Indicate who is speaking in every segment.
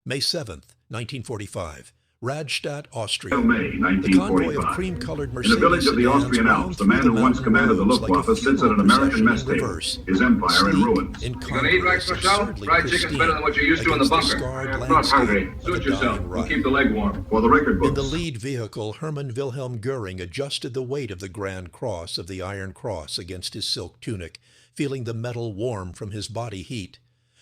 Speaker 1: May 7th, 1945. Radstadt, Austria.
Speaker 2: May
Speaker 1: The convoy of
Speaker 2: 1945.
Speaker 1: cream-colored
Speaker 2: In
Speaker 1: Mercedes
Speaker 2: a village of the
Speaker 1: sedans
Speaker 2: Austrian
Speaker 1: wound
Speaker 2: Alps, the
Speaker 1: through
Speaker 2: man
Speaker 1: the
Speaker 2: who once
Speaker 1: mountain
Speaker 2: commanded the
Speaker 1: roads like a
Speaker 2: Luftwaffe sits at
Speaker 1: funeral
Speaker 2: an American
Speaker 1: procession
Speaker 2: mess
Speaker 1: in
Speaker 2: table,
Speaker 1: reverse,
Speaker 2: his empire in
Speaker 1: sleek,
Speaker 2: ruins.
Speaker 3: You gonna eat
Speaker 1: incongruous,
Speaker 3: breakfast, Al?
Speaker 1: absurdly
Speaker 3: Fried chicken's better than
Speaker 1: pristine
Speaker 3: what you're used to in the
Speaker 1: against the
Speaker 3: bunker.
Speaker 1: scarred
Speaker 3: I'm not
Speaker 1: landscape
Speaker 3: hungry.
Speaker 1: of a
Speaker 3: Suit yourself.
Speaker 1: dying
Speaker 3: We'll
Speaker 1: Reich.
Speaker 3: keep the leg warm.
Speaker 2: For the record
Speaker 1: In the
Speaker 2: books.
Speaker 1: lead vehicle, Hermann Wilhelm Goering adjusted the weight of the Grand Cross of the Iron Cross against his silk tunic, feeling the metal warm from his body heat.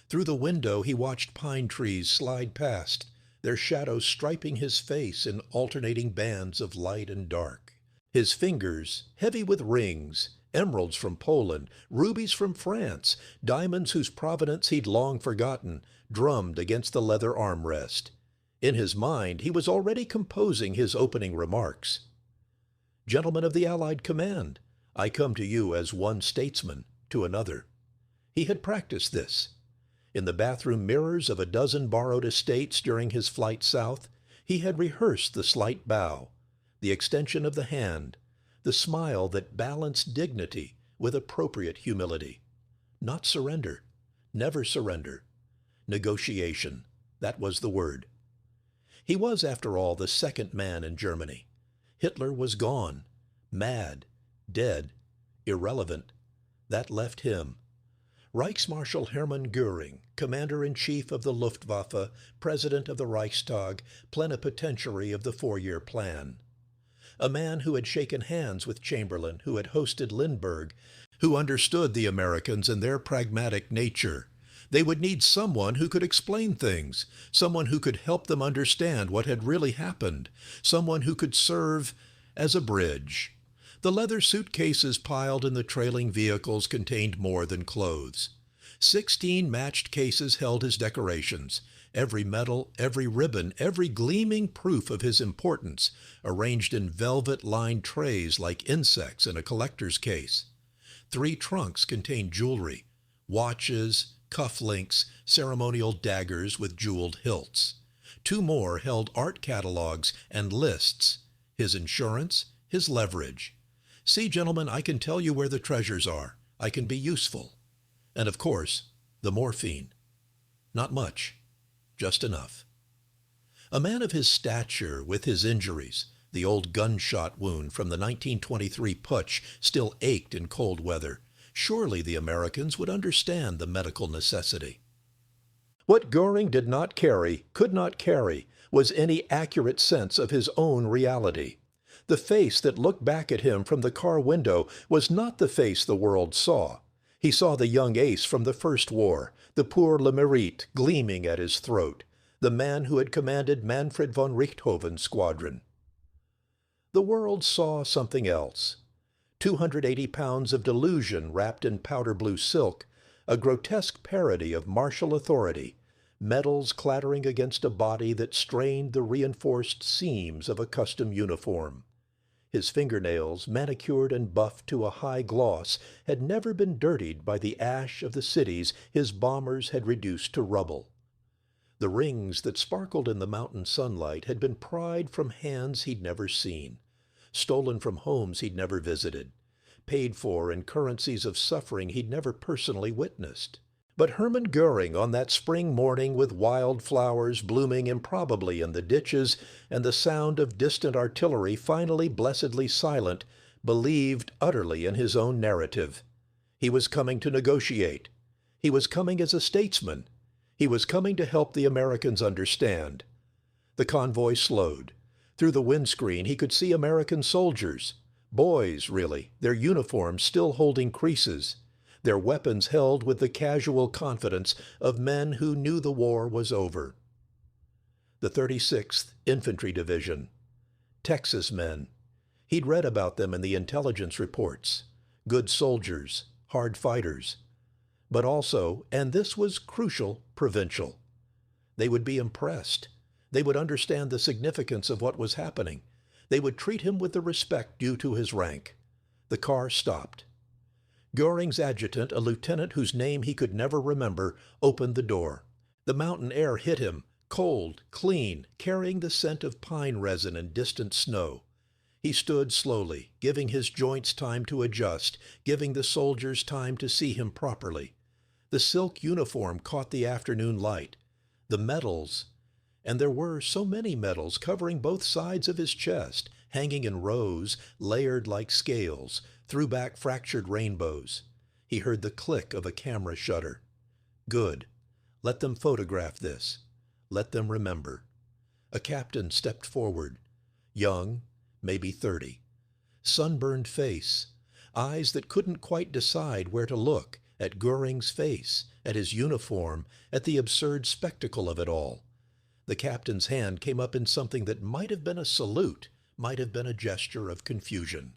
Speaker 1: Through the window he watched pine trees slide past, their shadows striping his face in alternating bands of light and dark. His fingers, heavy with rings, emeralds from Poland, rubies from France, diamonds whose provenance he'd long forgotten, drummed against the leather armrest. In his mind, he was already composing his opening remarks. Gentlemen of the Allied Command, I come to you as one statesman to another. He had practiced this. In the bathroom mirrors of a dozen borrowed estates during his flight south, he had rehearsed the slight bow, the extension of the hand, the smile that balanced dignity with appropriate humility. Not surrender, never surrender. Negotiation, that was the word. He was, after all, the second man in Germany. Hitler was gone, mad, dead, irrelevant. That left him. Reichsmarschall Hermann Göring, Commander-in-Chief of the Luftwaffe, President of the Reichstag, plenipotentiary of the four-year plan. A man who had shaken hands with Chamberlain, who had hosted Lindbergh, who understood the Americans and their pragmatic nature. They would need someone who could explain things, someone who could help them understand what had really happened, someone who could serve as a bridge. The leather suitcases piled in the trailing vehicles contained more than clothes. 16 matched cases held his decorations, every medal, every ribbon, every gleaming proof of his importance, arranged in velvet-lined trays like insects in a collector's case. 3 trunks contained jewelry, watches, cufflinks, ceremonial daggers with jeweled hilts. 2 more held art catalogs and lists, his insurance, his leverage. See, gentlemen, I can tell you where the treasures are. I can be useful. And of course, the morphine. Not much, just enough. A man of his stature, with his injuries, the old gunshot wound from the 1923 putsch still ached in cold weather, surely the Americans would understand the medical necessity. What Göring did not carry, could not carry, was any accurate sense of his own reality. The face that looked back at him from the car window was not the face the world saw. He saw the young ace from the First War, the poor Le Mérite gleaming at his throat, the man who had commanded Manfred von Richthofen's squadron. The world saw something else. 280 pounds of delusion wrapped in powder blue silk, a grotesque parody of martial authority, medals clattering against a body that strained the reinforced seams of a custom uniform. His fingernails, manicured and buffed to a high gloss, had never been dirtied by the ash of the cities his bombers had reduced to rubble. The rings that sparkled in the mountain sunlight had been pried from hands he'd never seen, stolen from homes he'd never visited, paid for in currencies of suffering he'd never personally witnessed. But Hermann Göring, on that spring morning with wild flowers blooming improbably in the ditches and the sound of distant artillery finally blessedly silent, believed utterly in his own narrative. He was coming to negotiate. He was coming as a statesman. He was coming to help the Americans understand. The convoy slowed. Through the windscreen he could see American soldiers, boys really, their uniforms still holding creases, their weapons held with the casual confidence of men who knew the war was over. The 36th Infantry Division. Texas men. He'd read about them in the intelligence reports. Good soldiers, hard fighters. But also, and this was crucial, provincial. They would be impressed. They would understand the significance of what was happening. They would treat him with the respect due to his rank. The car stopped. Göring's adjutant, a lieutenant whose name he could never remember, opened the door. The mountain air hit him, cold, clean, carrying the scent of pine resin and distant snow. He stood slowly, giving his joints time to adjust, giving the soldiers time to see him properly. The silk uniform caught the afternoon light. The medals, And there were so many medals covering both sides of his chest, hanging in rows, layered like scales, threw back fractured rainbows. He heard the click of a camera shutter. Good. Let them photograph this. Let them remember. A captain stepped forward. Young, maybe 30. Sunburned face. Eyes that couldn't quite decide where to look, at Goering's face, at his uniform, at the absurd spectacle of it all. The captain's hand came up in something that might have been a salute, might have been a gesture of confusion.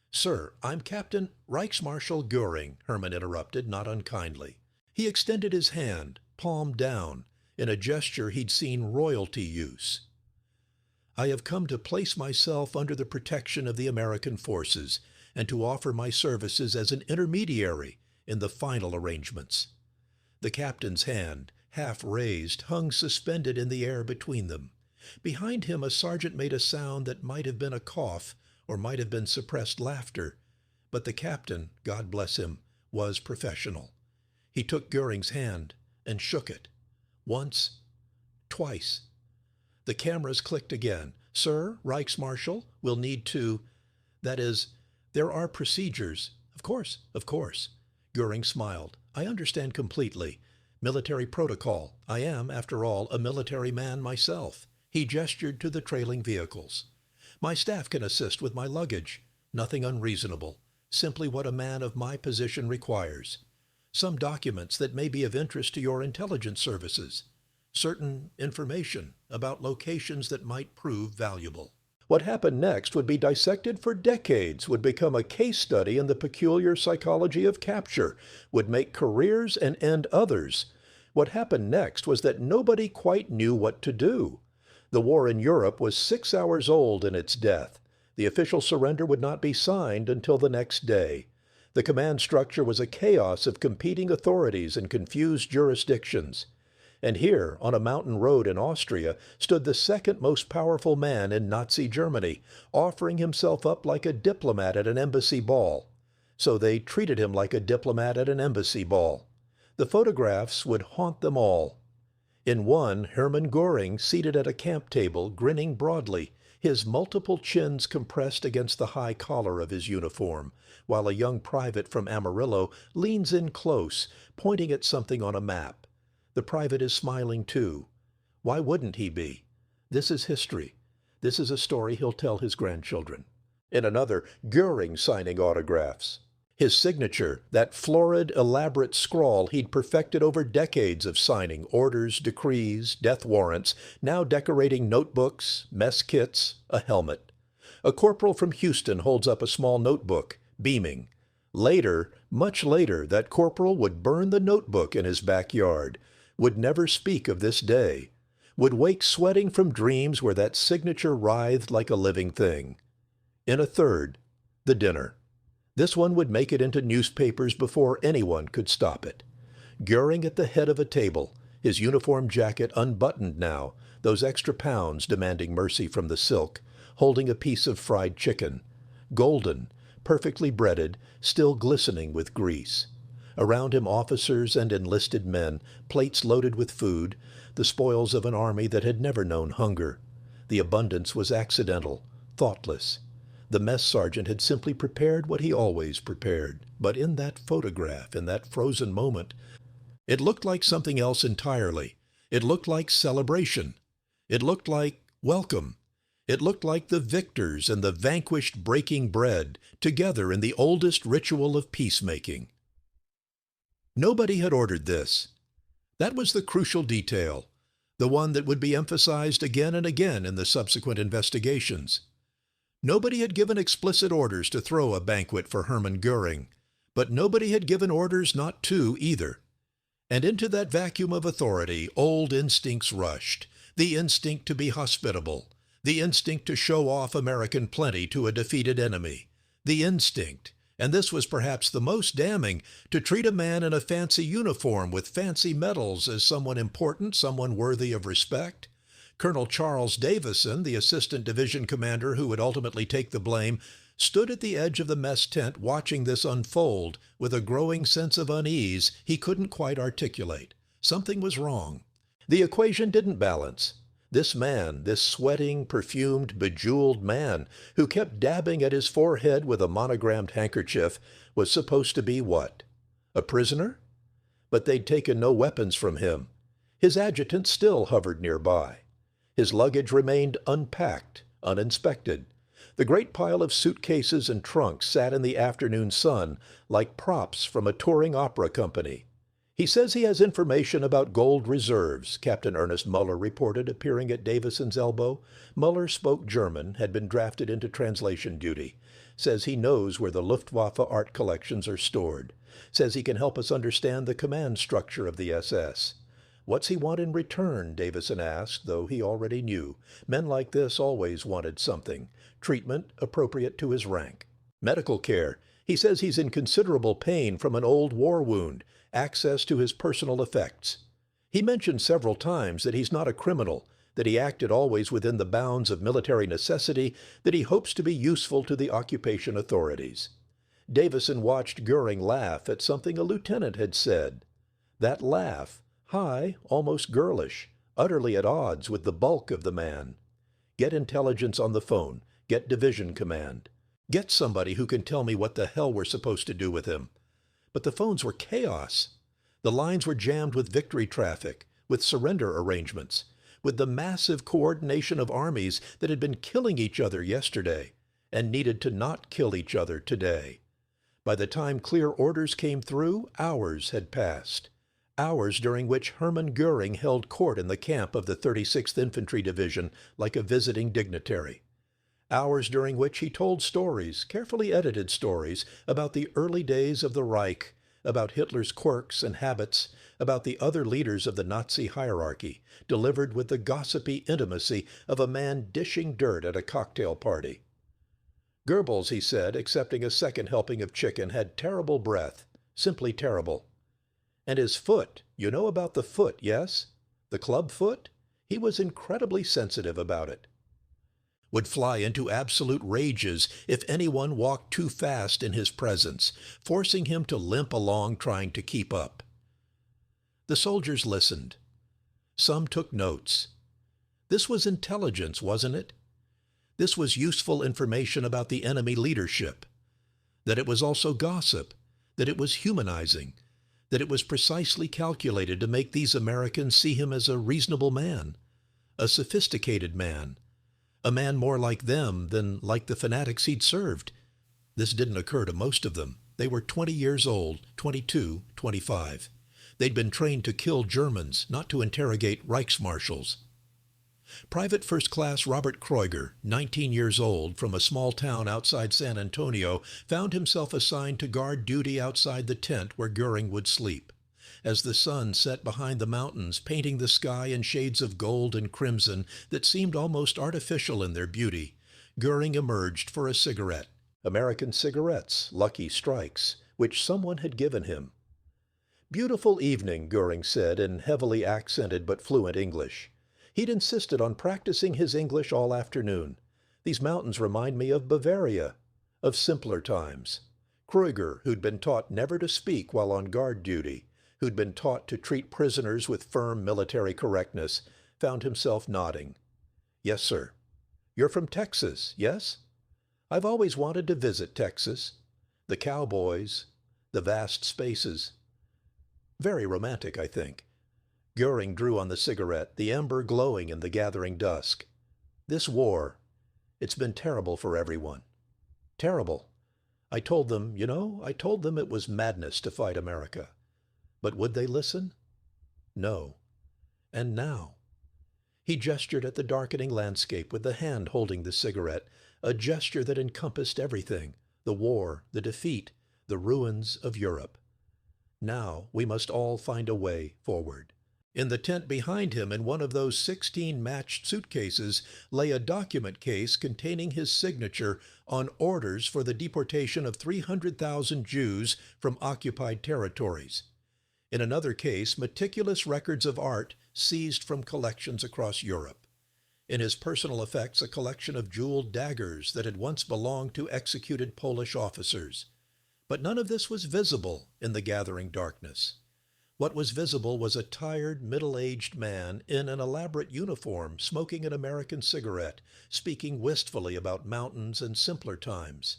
Speaker 1: "Sir, I'm Captain Reichsmarschall Goering," Hermann interrupted, not unkindly. He extended his hand, palm down, in a gesture he'd seen royalty use. "I have come to place myself under the protection of the American forces and to offer my services as an intermediary in the final arrangements." The captain's hand, half raised, hung suspended in the air between them. Behind him a sergeant made a sound that might have been a cough or might have been suppressed laughter. But the captain, God bless him, was professional. He took Goering's hand and shook it. Once, twice. The cameras clicked again. "Sir, Reichsmarschall, we'll need to... That is, there are procedures." Of course, of course." Goering smiled. "I understand completely. Military protocol. I am, after all, a military man myself." He gestured to the trailing vehicles. "My staff can assist with my luggage. Nothing unreasonable. Simply what a man of my position requires. Some documents that may be of interest to your intelligence services. Certain information about locations that might prove valuable." What happened next would be dissected for decades, would become a case study in the peculiar psychology of capture, would make careers and end others. What happened next was that nobody quite knew what to do. The war in Europe was 6 hours old in its death. The official surrender would not be signed until the next day. The command structure was a chaos of competing authorities and confused jurisdictions. And here, on a mountain road in Austria, stood the second most powerful man in Nazi Germany, offering himself up like a diplomat at an embassy ball. So they treated him like a diplomat at an embassy ball. The photographs would haunt them all. In one, Hermann Goering, seated at a camp table, grinning broadly, his multiple chins compressed against the high collar of his uniform, while a young private from Amarillo leans in close, pointing at something on a map. The private is smiling too. Why wouldn't he be? This is history. This is a story he'll tell his grandchildren. In another, Goering signing autographs. His signature, that florid, elaborate scrawl he'd perfected over decades of signing orders, decrees, death warrants, now decorating notebooks, mess kits, a helmet. A corporal from Houston holds up a small notebook, beaming. Later, much later, that corporal would burn the notebook in his backyard, would never speak of this day, would wake sweating from dreams where that signature writhed like a living thing. In a third, the dinner. This one would make it into newspapers before anyone could stop it. Goering at the head of a table, his uniform jacket unbuttoned now, those extra pounds demanding mercy from the silk, holding a piece of fried chicken, golden, perfectly breaded, still glistening with grease. Around him officers and enlisted men, plates loaded with food, the spoils of an army that had never known hunger. The abundance was accidental, thoughtless. The mess sergeant had simply prepared what he always prepared. But in that photograph, in that frozen moment, it looked like something else entirely. It looked like celebration. It looked like welcome. It looked like the victors and the vanquished breaking bread, together in the oldest ritual of peacemaking. Nobody had ordered this. That was the crucial detail, the one that would be emphasized again and again in the subsequent investigations. Nobody had given explicit orders to throw a banquet for Hermann Goering, but nobody had given orders not to either. And into that vacuum of authority, old instincts rushed, the instinct to be hospitable, the instinct to show off American plenty to a defeated enemy, the instinct, and this was perhaps the most damning, to treat a man in a fancy uniform with fancy medals as someone important, someone worthy of respect. Colonel Charles Davison, the assistant division commander who would ultimately take the blame, stood at the edge of the mess tent watching this unfold with a growing sense of unease he couldn't quite articulate. Something was wrong. The equation didn't balance. This man, this sweating, perfumed, bejeweled man who kept dabbing at his forehead with a monogrammed handkerchief, was supposed to be what? A prisoner? But they'd taken no weapons from him. His adjutant still hovered nearby. His luggage remained unpacked, uninspected. The great pile of suitcases and trunks sat in the afternoon sun like props from a touring opera company. He says he has information about gold reserves, Captain Ernest Muller reported, appearing at Davison's elbow. Muller spoke German, had been drafted into translation duty. Says he knows where the Luftwaffe art collections are stored. Says he can help us understand the command structure of the SS. What's he want in return, Davison asked, though he already knew. Men like this always wanted something. Treatment appropriate to his rank. Medical care. He says he's in considerable pain from an old war wound. Access to his personal effects. He mentioned several times that he's not a criminal, that he acted always within the bounds of military necessity, that he hopes to be useful to the occupation authorities. Davison watched Goering laugh at something a lieutenant had said. That laugh, high, almost girlish, utterly at odds with the bulk of the man. Get intelligence on the phone. Get division command. Get somebody who can tell me what the hell we're supposed to do with him. But the phones were chaos. The lines were jammed with victory traffic, with surrender arrangements, with the massive coordination of armies that had been killing each other yesterday and needed to not kill each other today. By the time clear orders came through, hours had passed. Hours during which Hermann Goering held court in the camp of the 36th Infantry Division like a visiting dignitary. Hours during which he told stories, carefully edited stories, about the early days of the Reich, about Hitler's quirks and habits, about the other leaders of the Nazi hierarchy, delivered with the gossipy intimacy of a man dishing dirt at a cocktail party. Goebbels, he said, accepting a second helping of chicken, had terrible breath, simply terrible. And his foot, you know about the foot, yes? The club foot? He was incredibly sensitive about it. Would fly into absolute rages if anyone walked too fast in his presence, forcing him to limp along trying to keep up. The soldiers listened. Some took notes. This was intelligence, wasn't it? This was useful information about the enemy leadership. That it was also gossip, that it was humanizing, that it was precisely calculated to make these Americans see him as a reasonable man, a sophisticated man, a man more like them than like the fanatics he'd served. This didn't occur to most of them. They were 20 years old, 22, 25. They'd been trained to kill Germans, not to interrogate Reichsmarschals. Private First Class Robert Kreuger, 19 years old, from a small town outside San Antonio, found himself assigned to guard duty outside the tent where Goering would sleep. As the sun set behind the mountains, painting the sky in shades of gold and crimson that seemed almost artificial in their beauty, Goering emerged for a cigarette. American cigarettes, Lucky Strikes, which someone had given him. Beautiful evening, Goering said in heavily accented but fluent English. He'd insisted on practicing his English all afternoon. These mountains remind me of Bavaria, of simpler times. Kreuger, who'd been taught never to speak while on guard duty, who'd been taught to treat prisoners with firm military correctness, found himself nodding. Yes, sir. You're from Texas, yes? I've always wanted to visit Texas. The cowboys, the vast spaces. Very romantic, I think. Goering drew on the cigarette, the ember glowing in the gathering dusk. This war, it's been terrible for everyone. Terrible. I told them, I told them it was madness to fight America. But would they listen? No. And now? He gestured at the darkening landscape with the hand holding the cigarette, a gesture that encompassed everything, the war, the defeat, the ruins of Europe. Now we must all find a way forward. In the tent behind him, in one of those 16 matched suitcases, lay a document case containing his signature on orders for the deportation of 300,000 Jews from occupied territories. In another case, meticulous records of art seized from collections across Europe. In his personal effects, a collection of jeweled daggers that had once belonged to executed Polish officers. But none of this was visible in the gathering darkness. What was visible was a tired, middle-aged man in an elaborate uniform smoking an American cigarette, speaking wistfully about mountains and simpler times.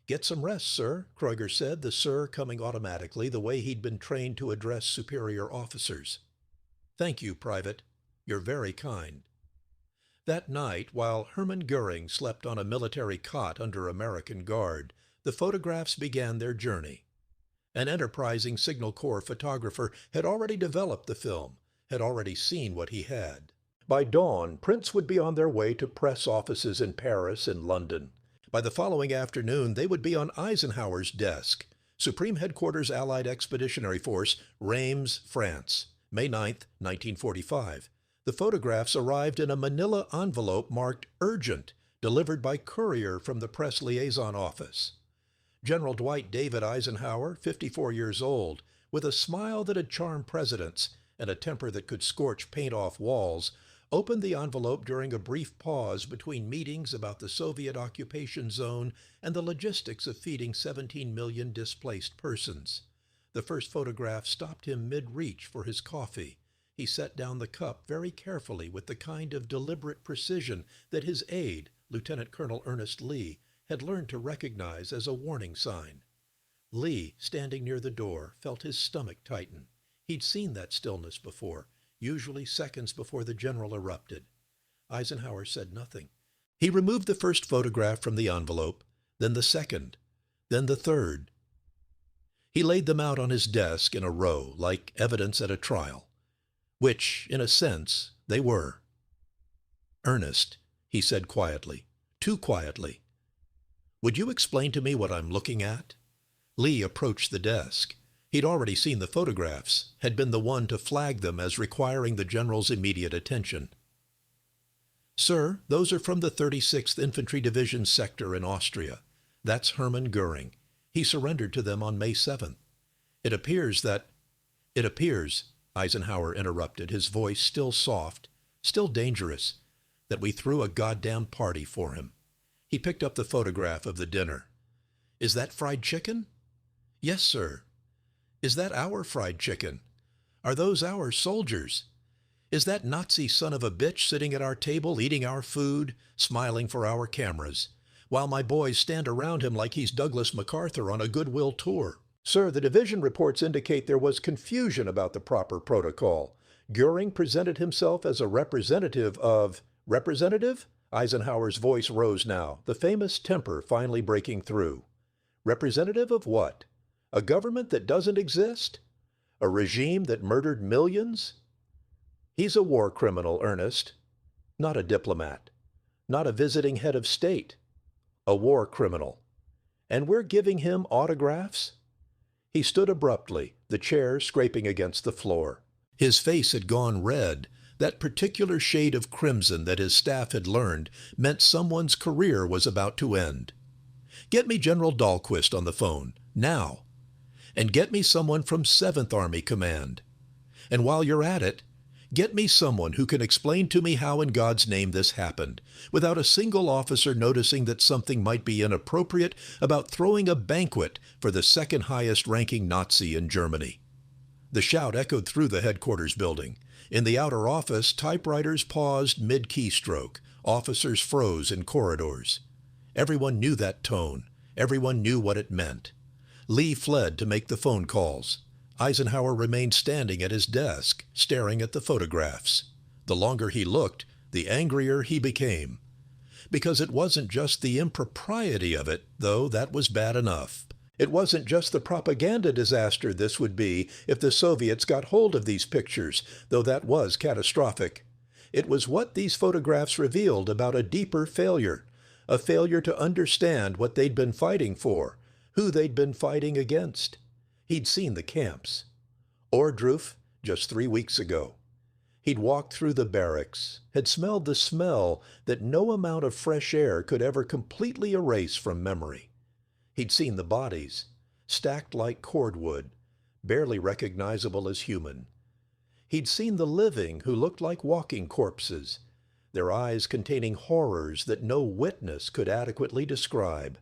Speaker 1: "Get some rest, sir," Kreuger said, the sir coming automatically, the way he'd been trained to address superior officers. "Thank you, Private. You're very kind." That night, while Hermann Goering slept on a military cot under American guard, the photographs began their journey. An enterprising Signal Corps photographer had already developed the film, had already seen what he had. By dawn, prints would be on their way to press offices in Paris and London. By the following afternoon, they would be on Eisenhower's desk. Supreme Headquarters Allied Expeditionary Force, Reims, France, May 9, 1945. The photographs arrived in a manila envelope marked "Urgent," delivered by courier from the Press Liaison Office. General Dwight David Eisenhower, 54 years old, with a smile that had charmed presidents and a temper that could scorch paint off walls, opened the envelope during a brief pause between meetings about the Soviet occupation zone and the logistics of feeding 17 million displaced persons. The first photograph stopped him mid-reach for his coffee. He set down the cup very carefully with the kind of deliberate precision that his aide, Lieutenant Colonel Ernest Lee, had learned to recognize as a warning sign. Lee, standing near the door, felt his stomach tighten. He'd seen that stillness before, usually seconds before the general erupted. Eisenhower said nothing. He removed the first photograph from the envelope, then the second, then the third. He laid them out on his desk in a row, like evidence at a trial, which, in a sense, they were. "Ernest," he said quietly, too quietly, "would you explain to me what I'm looking at?" Lee approached the desk. He'd already seen the photographs, had been the one to flag them as requiring the general's immediate attention. "Sir, those are from the 36th Infantry Division sector in Austria. That's Hermann Goering. He surrendered to them on May 7th. It appears," Eisenhower interrupted, his voice still soft, still dangerous, "that we threw a goddamn party for him." He picked up the photograph of the dinner. "Is that fried chicken?" "Yes, sir." "Is that our fried chicken? Are those our soldiers? Is that Nazi son of a bitch sitting at our table eating our food, smiling for our cameras, while my boys stand around him like he's Douglas MacArthur on a goodwill tour?" "Sir, the division reports indicate there was confusion about the proper protocol. Goering presented himself as a representative of—" "Representative?" Eisenhower's voice rose now, the famous temper finally breaking through. "Representative of what? A government that doesn't exist? A regime that murdered millions? He's a war criminal, Ernest. Not a diplomat. Not a visiting head of state. A war criminal. And we're giving him autographs?" He stood abruptly, the chair scraping against the floor. His face had gone red. That particular shade of crimson that his staff had learned meant someone's career was about to end. "Get me General Dahlquist on the phone, now. And get me someone from 7th Army Command. And while you're at it, get me someone who can explain to me how in God's name this happened, without a single officer noticing that something might be inappropriate about throwing a banquet for the second highest ranking Nazi in Germany." The shout echoed through the headquarters building. In the outer office, typewriters paused mid-keystroke. Officers froze in corridors. Everyone knew that tone. Everyone knew what it meant. Lee fled to make the phone calls. Eisenhower remained standing at his desk, staring at the photographs. The longer he looked, the angrier he became. Because it wasn't just the impropriety of it, though that was bad enough. It wasn't just the propaganda disaster this would be if the Soviets got hold of these pictures, though that was catastrophic. It was what these photographs revealed about a deeper failure, a failure to understand what they'd been fighting for, who they'd been fighting against. He'd seen the camps. Ohrdruf, just 3 weeks ago. He'd walked through the barracks, had smelled the smell that no amount of fresh air could ever completely erase from memory. He'd seen the bodies, stacked like cordwood, barely recognizable as human. He'd seen the living who looked like walking corpses, their eyes containing horrors that no witness could adequately describe.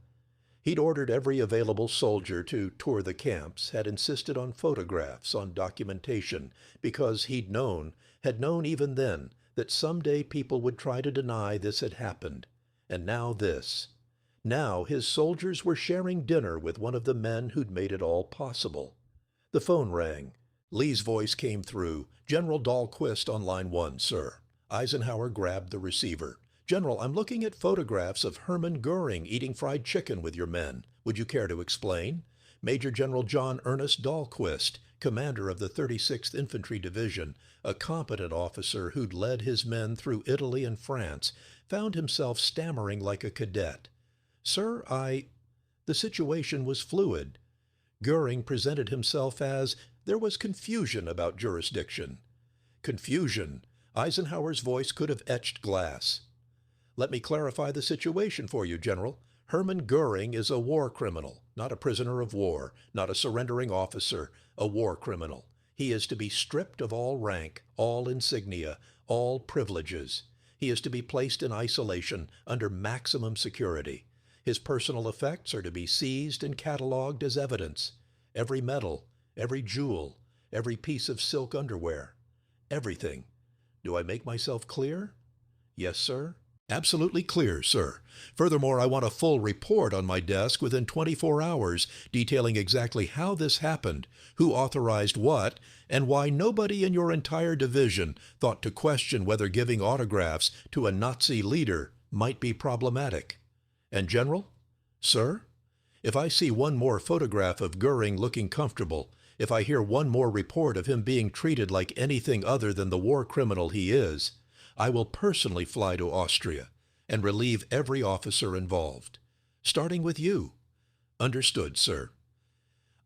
Speaker 1: He'd ordered every available soldier to tour the camps, had insisted on photographs, on documentation, because had known even then, that someday people would try to deny this had happened. And now this. Now his soldiers were sharing dinner with one of the men who'd made it all possible. The phone rang. Lee's voice came through. "General Dahlquist on line 1, sir." Eisenhower grabbed the receiver. "General, I'm looking at photographs of Hermann Goering eating fried chicken with your men. Would you care to explain?" Major General John Ernest Dahlquist, commander of the 36th Infantry Division, a competent officer who'd led his men through Italy and France, found himself stammering like a cadet. "Sir, The situation was fluid. Goering presented himself as there was confusion about jurisdiction. Confusion. Eisenhower's voice could have etched glass. "Let me clarify the situation for you, General. Hermann Goering is a war criminal, not a prisoner of war, not a surrendering officer, a war criminal. He is to be stripped of all rank, all insignia, all privileges. He is to be placed in isolation under maximum security. His personal effects are to be seized and catalogued as evidence. Every medal, every jewel, every piece of silk underwear. Everything. Do I make myself clear?" "Yes, sir." "Absolutely clear, sir. Furthermore, I want a full report on my desk within 24 hours detailing exactly how this happened, who authorized what, and why nobody in your entire division thought to question whether giving autographs to a Nazi leader might be problematic. And General, sir, if I see one more photograph of Goering looking comfortable, if I hear one more report of him being treated like anything other than the war criminal he is, I will personally fly to Austria and relieve every officer involved, starting with you." "Understood, sir."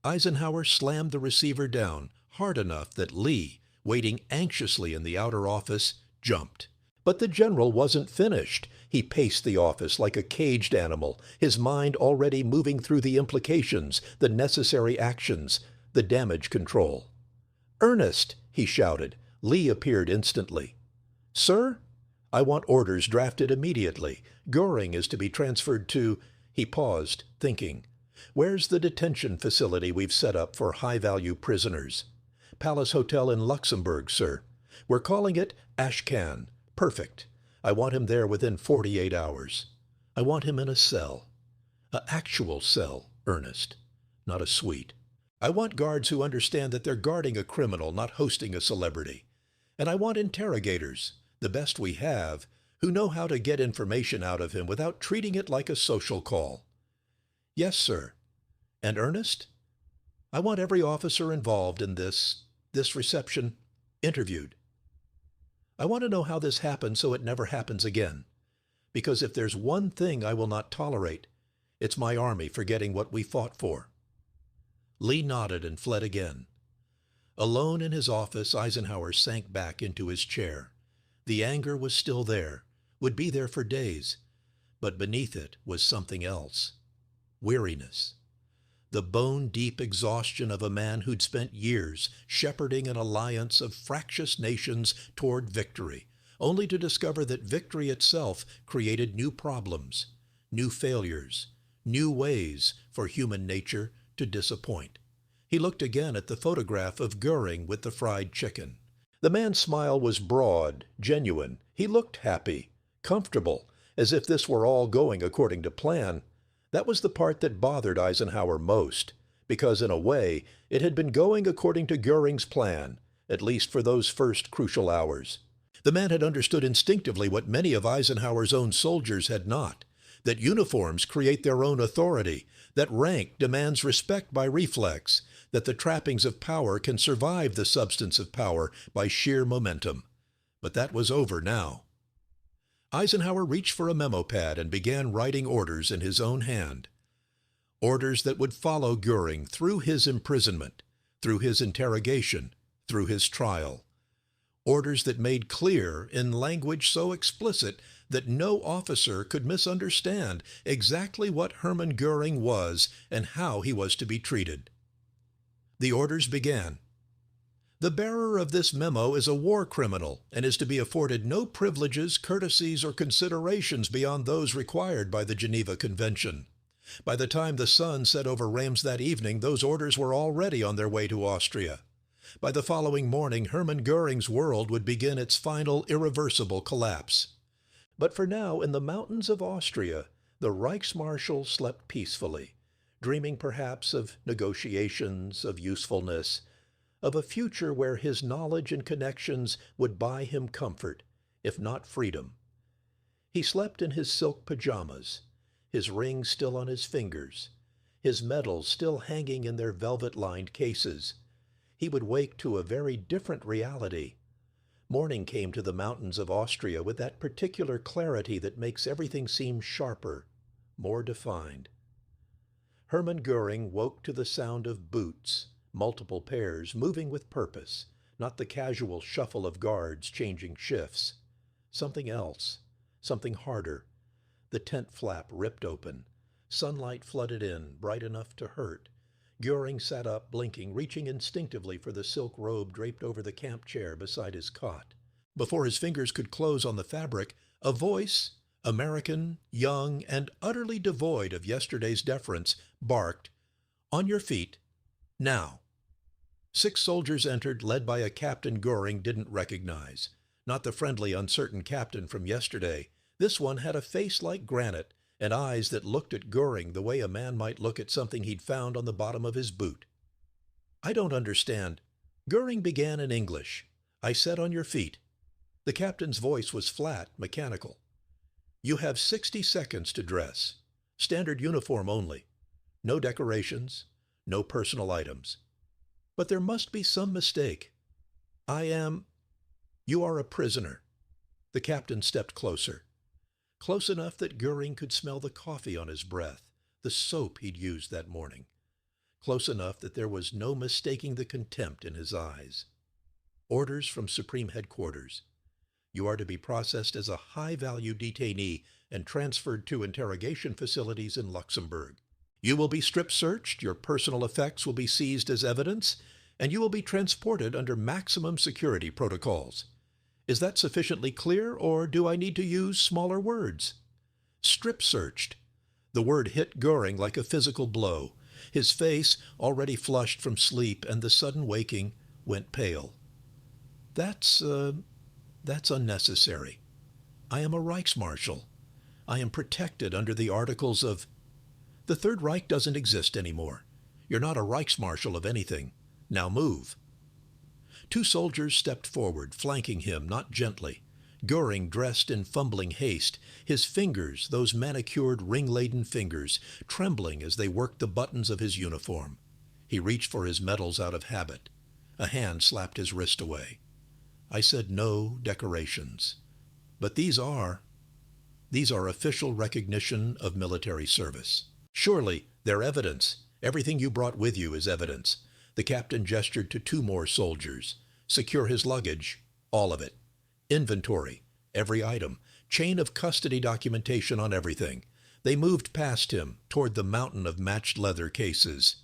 Speaker 1: Eisenhower slammed the receiver down hard enough that Lee, waiting anxiously in the outer office, jumped. But the general wasn't finished. He paced the office like a caged animal, his mind already moving through the implications, the necessary actions, the damage control. "Ernest!" he shouted. Lee appeared instantly. "Sir? I want orders drafted immediately. Goering is to be transferred to—" He paused, thinking. "Where's the detention facility we've set up for high-value prisoners?" "Palace Hotel in Luxembourg, sir. We're calling it Ashcan. Perfect. I want him there within 48 hours. I want him in a cell. An actual cell, Ernest, not a suite. I want guards who understand that they're guarding a criminal, not hosting a celebrity. And I want interrogators, the best we have, who know how to get information out of him without treating it like a social call." "Yes, sir." "And Ernest, I want every officer involved in this reception interviewed. I want to know how this happened so it never happens again. Because if there's one thing I will not tolerate, it's my army forgetting what we fought for." Lee nodded and fled again. Alone in his office, Eisenhower sank back into his chair. The anger was still there, would be there for days, but beneath it was something else. Weariness. The bone-deep exhaustion of a man who'd spent years shepherding an alliance of fractious nations toward victory, only to discover that victory itself created new problems, new failures, new ways for human nature to disappoint. He looked again at the photograph of Goering with the fried chicken. The man's smile was broad, genuine. He looked happy, comfortable, as if this were all going according to plan. That was the part that bothered Eisenhower most, because in a way it had been going according to Goering's plan, at least for those first crucial hours. The man had understood instinctively what many of Eisenhower's own soldiers had not, that uniforms create their own authority, that rank demands respect by reflex, that the trappings of power can survive the substance of power by sheer momentum. But that was over now. Eisenhower reached for a memo pad and began writing orders in his own hand. Orders that would follow Goering through his imprisonment, through his interrogation, through his trial. Orders that made clear, in language so explicit that no officer could misunderstand, exactly what Hermann Goering was and how he was to be treated. The orders began. "The bearer of this memo is a war criminal and is to be afforded no privileges, courtesies, or considerations beyond those required by the Geneva Convention. By the time the sun set over Reims that evening, those orders were already on their way to Austria. By the following morning, Hermann Goering's world would begin its final irreversible collapse. But for now, in the mountains of Austria, the Reichsmarshal slept peacefully, dreaming perhaps of negotiations, of usefulness, of a future where his knowledge and connections would buy him comfort, if not freedom. He slept in his silk pajamas, his rings still on his fingers, his medals still hanging in their velvet-lined cases. He would wake to a very different reality. Morning came to the mountains of Austria with that particular clarity that makes everything seem sharper, more defined. Hermann Goering woke to the sound of boots, multiple pairs, moving with purpose, not the casual shuffle of guards changing shifts. Something else, something harder. The tent flap ripped open. Sunlight flooded in, bright enough to hurt. Goering sat up, blinking, reaching instinctively for the silk robe draped over the camp chair beside his cot. Before his fingers could close on the fabric, a voice, American, young, and utterly devoid of yesterday's deference, barked, "On your feet. Now." 6 soldiers entered, led by a Captain Goering didn't recognize. Not the friendly, uncertain captain from yesterday. This one had a face like granite, and eyes that looked at Goering the way a man might look at something he'd found on the bottom of his boot. "I don't understand." Goering began in English. "I said on your feet." The captain's voice was flat, mechanical. "You have 60 seconds to dress. Standard uniform only. No decorations, no personal items. But there must be some mistake. You are a prisoner." The captain stepped closer. Close enough that Goering could smell the coffee on his breath, the soap he'd used that morning. Close enough that there was no mistaking the contempt in his eyes. "Orders from Supreme Headquarters. You are to be processed as a high-value detainee and transferred to interrogation facilities in Luxembourg. You will be strip-searched, your personal effects will be seized as evidence, and you will be transported under maximum security protocols. Is that sufficiently clear, or do I need to use smaller words?" Strip-searched. The word hit Goering like a physical blow. His face, already flushed from sleep and the sudden waking, went pale. That's unnecessary. I am a Reichsmarshal. I am protected under the articles of... The Third Reich doesn't exist anymore. You're not a Reichsmarshal of anything. Now move." 2 soldiers stepped forward, flanking him, not gently. Goering dressed in fumbling haste, his fingers, those manicured, ring-laden fingers, trembling as they worked the buttons of his uniform. He reached for his medals out of habit. A hand slapped his wrist away. "I said no decorations. But these are official recognition of military service. Surely, they're evidence. Everything you brought with you is evidence." The captain gestured to 2 more soldiers. "Secure his luggage. All of it. Inventory. Every item. Chain of custody documentation on everything." They moved past him, toward the mountain of matched leather cases.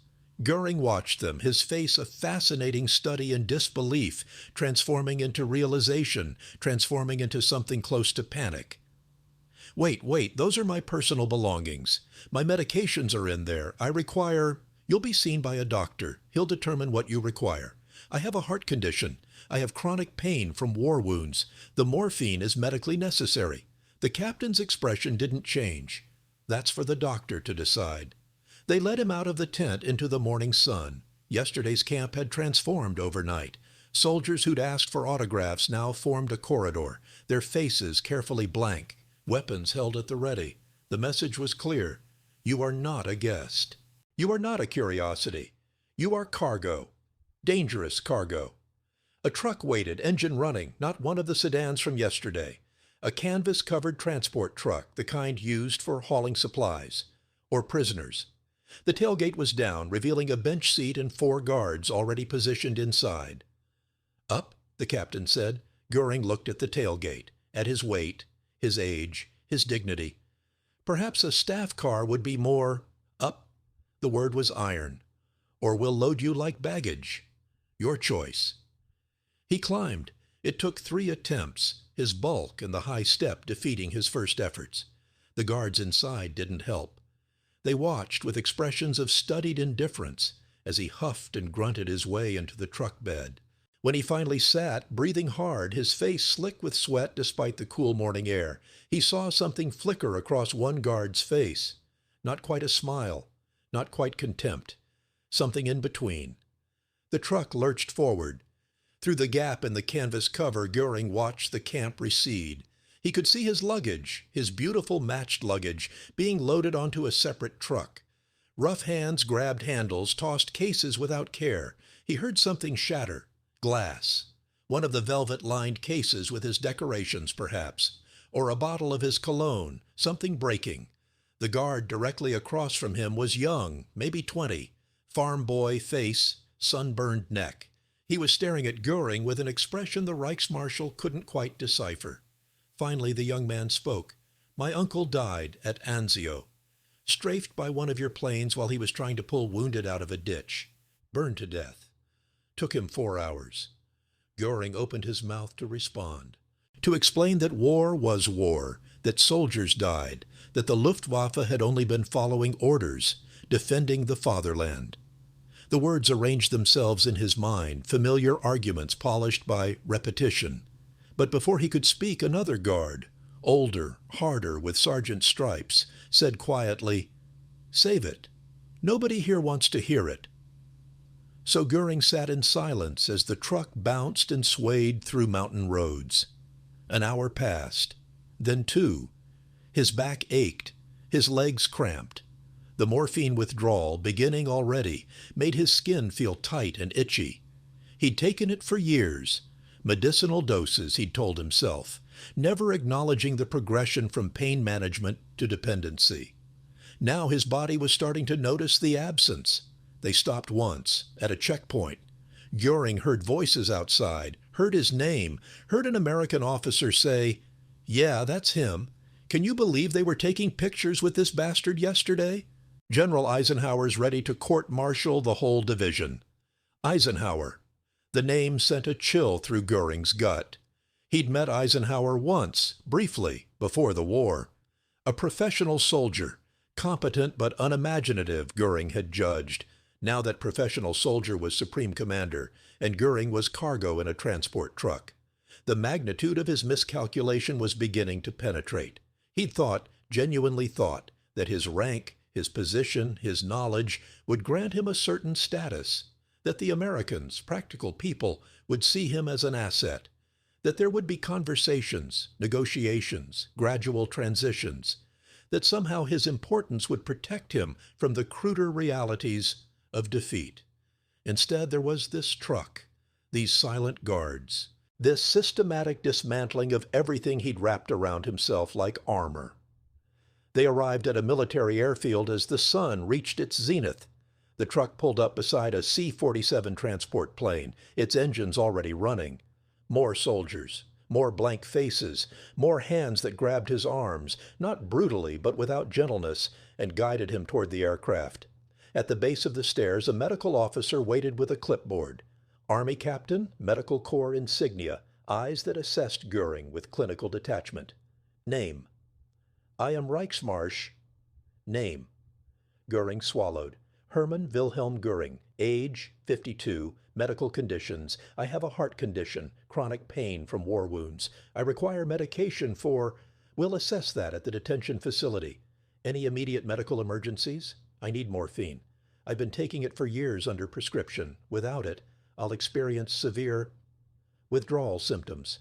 Speaker 1: Goering watched them, his face a fascinating study in disbelief, transforming into realization, transforming into something close to panic. Wait, those are my personal belongings. My medications are in there. You'll be seen by a doctor. He'll determine what you require. I have a heart condition. I have chronic pain from war wounds. The morphine is medically necessary." The captain's expression didn't change. That's for the doctor to decide. They led him out of the tent into the morning sun. Yesterday's camp had transformed overnight. Soldiers who'd asked for autographs now formed a corridor, their faces carefully blank, weapons held at the ready. The message was clear. You are not a guest. You are not a curiosity. You are cargo. Dangerous cargo. A truck waited, engine running, not one of the sedans from yesterday. A canvas-covered transport truck, the kind used for hauling supplies. Or prisoners. The tailgate was down, revealing a bench seat and 4 guards already positioned inside. "Up," the captain said. Goering looked at the tailgate, at his weight, his age, his dignity. Perhaps a staff car would be more... Up. The word was iron. Or we'll load you like baggage. Your choice. He climbed. It took 3 attempts, his bulk and the high step defeating his first efforts. The guards inside didn't help. They watched with expressions of studied indifference as he huffed and grunted his way into the truck bed. When he finally sat, breathing hard, his face slick with sweat despite the cool morning air, he saw something flicker across one guard's face. Not quite a smile, not quite contempt, something in between. The truck lurched forward. Through the gap in the canvas cover, Goering watched the camp recede. He could see his luggage, his beautiful matched luggage, being loaded onto a separate truck. Rough hands grabbed handles, tossed cases without care. He heard something shatter. Glass. One of the velvet-lined cases with his decorations, perhaps. Or a bottle of his cologne, something breaking. The guard directly across from him was young, maybe 20. Farm boy face, sunburned neck. He was staring at Goering with an expression the Reichsmarshal couldn't quite decipher. Finally, the young man spoke. "My uncle died at Anzio. Strafed by one of your planes while he was trying to pull wounded out of a ditch. Burned to death. Took him 4 hours." Goering opened his mouth to respond, to explain that war was war, that soldiers died, that the Luftwaffe had only been following orders, defending the fatherland. The words arranged themselves in his mind, familiar arguments polished by repetition. But before he could speak, another guard, older, harder, with sergeant stripes, said quietly, "Save it. Nobody here wants to hear it." So Goering sat in silence as the truck bounced and swayed through mountain roads. An hour passed, then 2. His back ached, his legs cramped. The morphine withdrawal, beginning already, made his skin feel tight and itchy. He'd taken it for years. Medicinal doses, he'd told himself, never acknowledging the progression from pain management to dependency. Now his body was starting to notice the absence. They stopped once, at a checkpoint. Goering heard voices outside, heard his name, heard an American officer say, "Yeah, that's him. Can you believe they were taking pictures with this bastard yesterday?" General Eisenhower's ready to court-martial the whole division. Eisenhower. The name sent a chill through Goering's gut. He'd met Eisenhower once, briefly, before the war. A professional soldier, competent but unimaginative, Goering had judged, now that professional soldier was supreme commander, and Goering was cargo in a transport truck. The magnitude of his miscalculation was beginning to penetrate. He'd thought, genuinely thought, that his rank, his position, his knowledge would grant him a certain status, that the Americans, practical people, would see him as an asset, that there would be conversations, negotiations, gradual transitions, that somehow his importance would protect him from the cruder realities of defeat. Instead, there was this truck, these silent guards, this systematic dismantling of everything he'd wrapped around himself like armor. They arrived at a military airfield as the sun reached its zenith. The truck pulled up beside a C-47 transport plane, its engines already running. More soldiers, more blank faces, more hands that grabbed his arms, not brutally but without gentleness, and guided him toward the aircraft. At the base of the stairs, a medical officer waited with a clipboard. Army captain, Medical Corps insignia, eyes that assessed Goering with clinical detachment. Name. I am Reichsmarsch. Name. Goering swallowed. Hermann Wilhelm Goering. Age, 52. Medical conditions. I have a heart condition, chronic pain from war wounds. I require medication for... We'll assess that at the detention facility. Any immediate medical emergencies? I need morphine. I've been taking it for years under prescription. Without it, I'll experience severe withdrawal symptoms.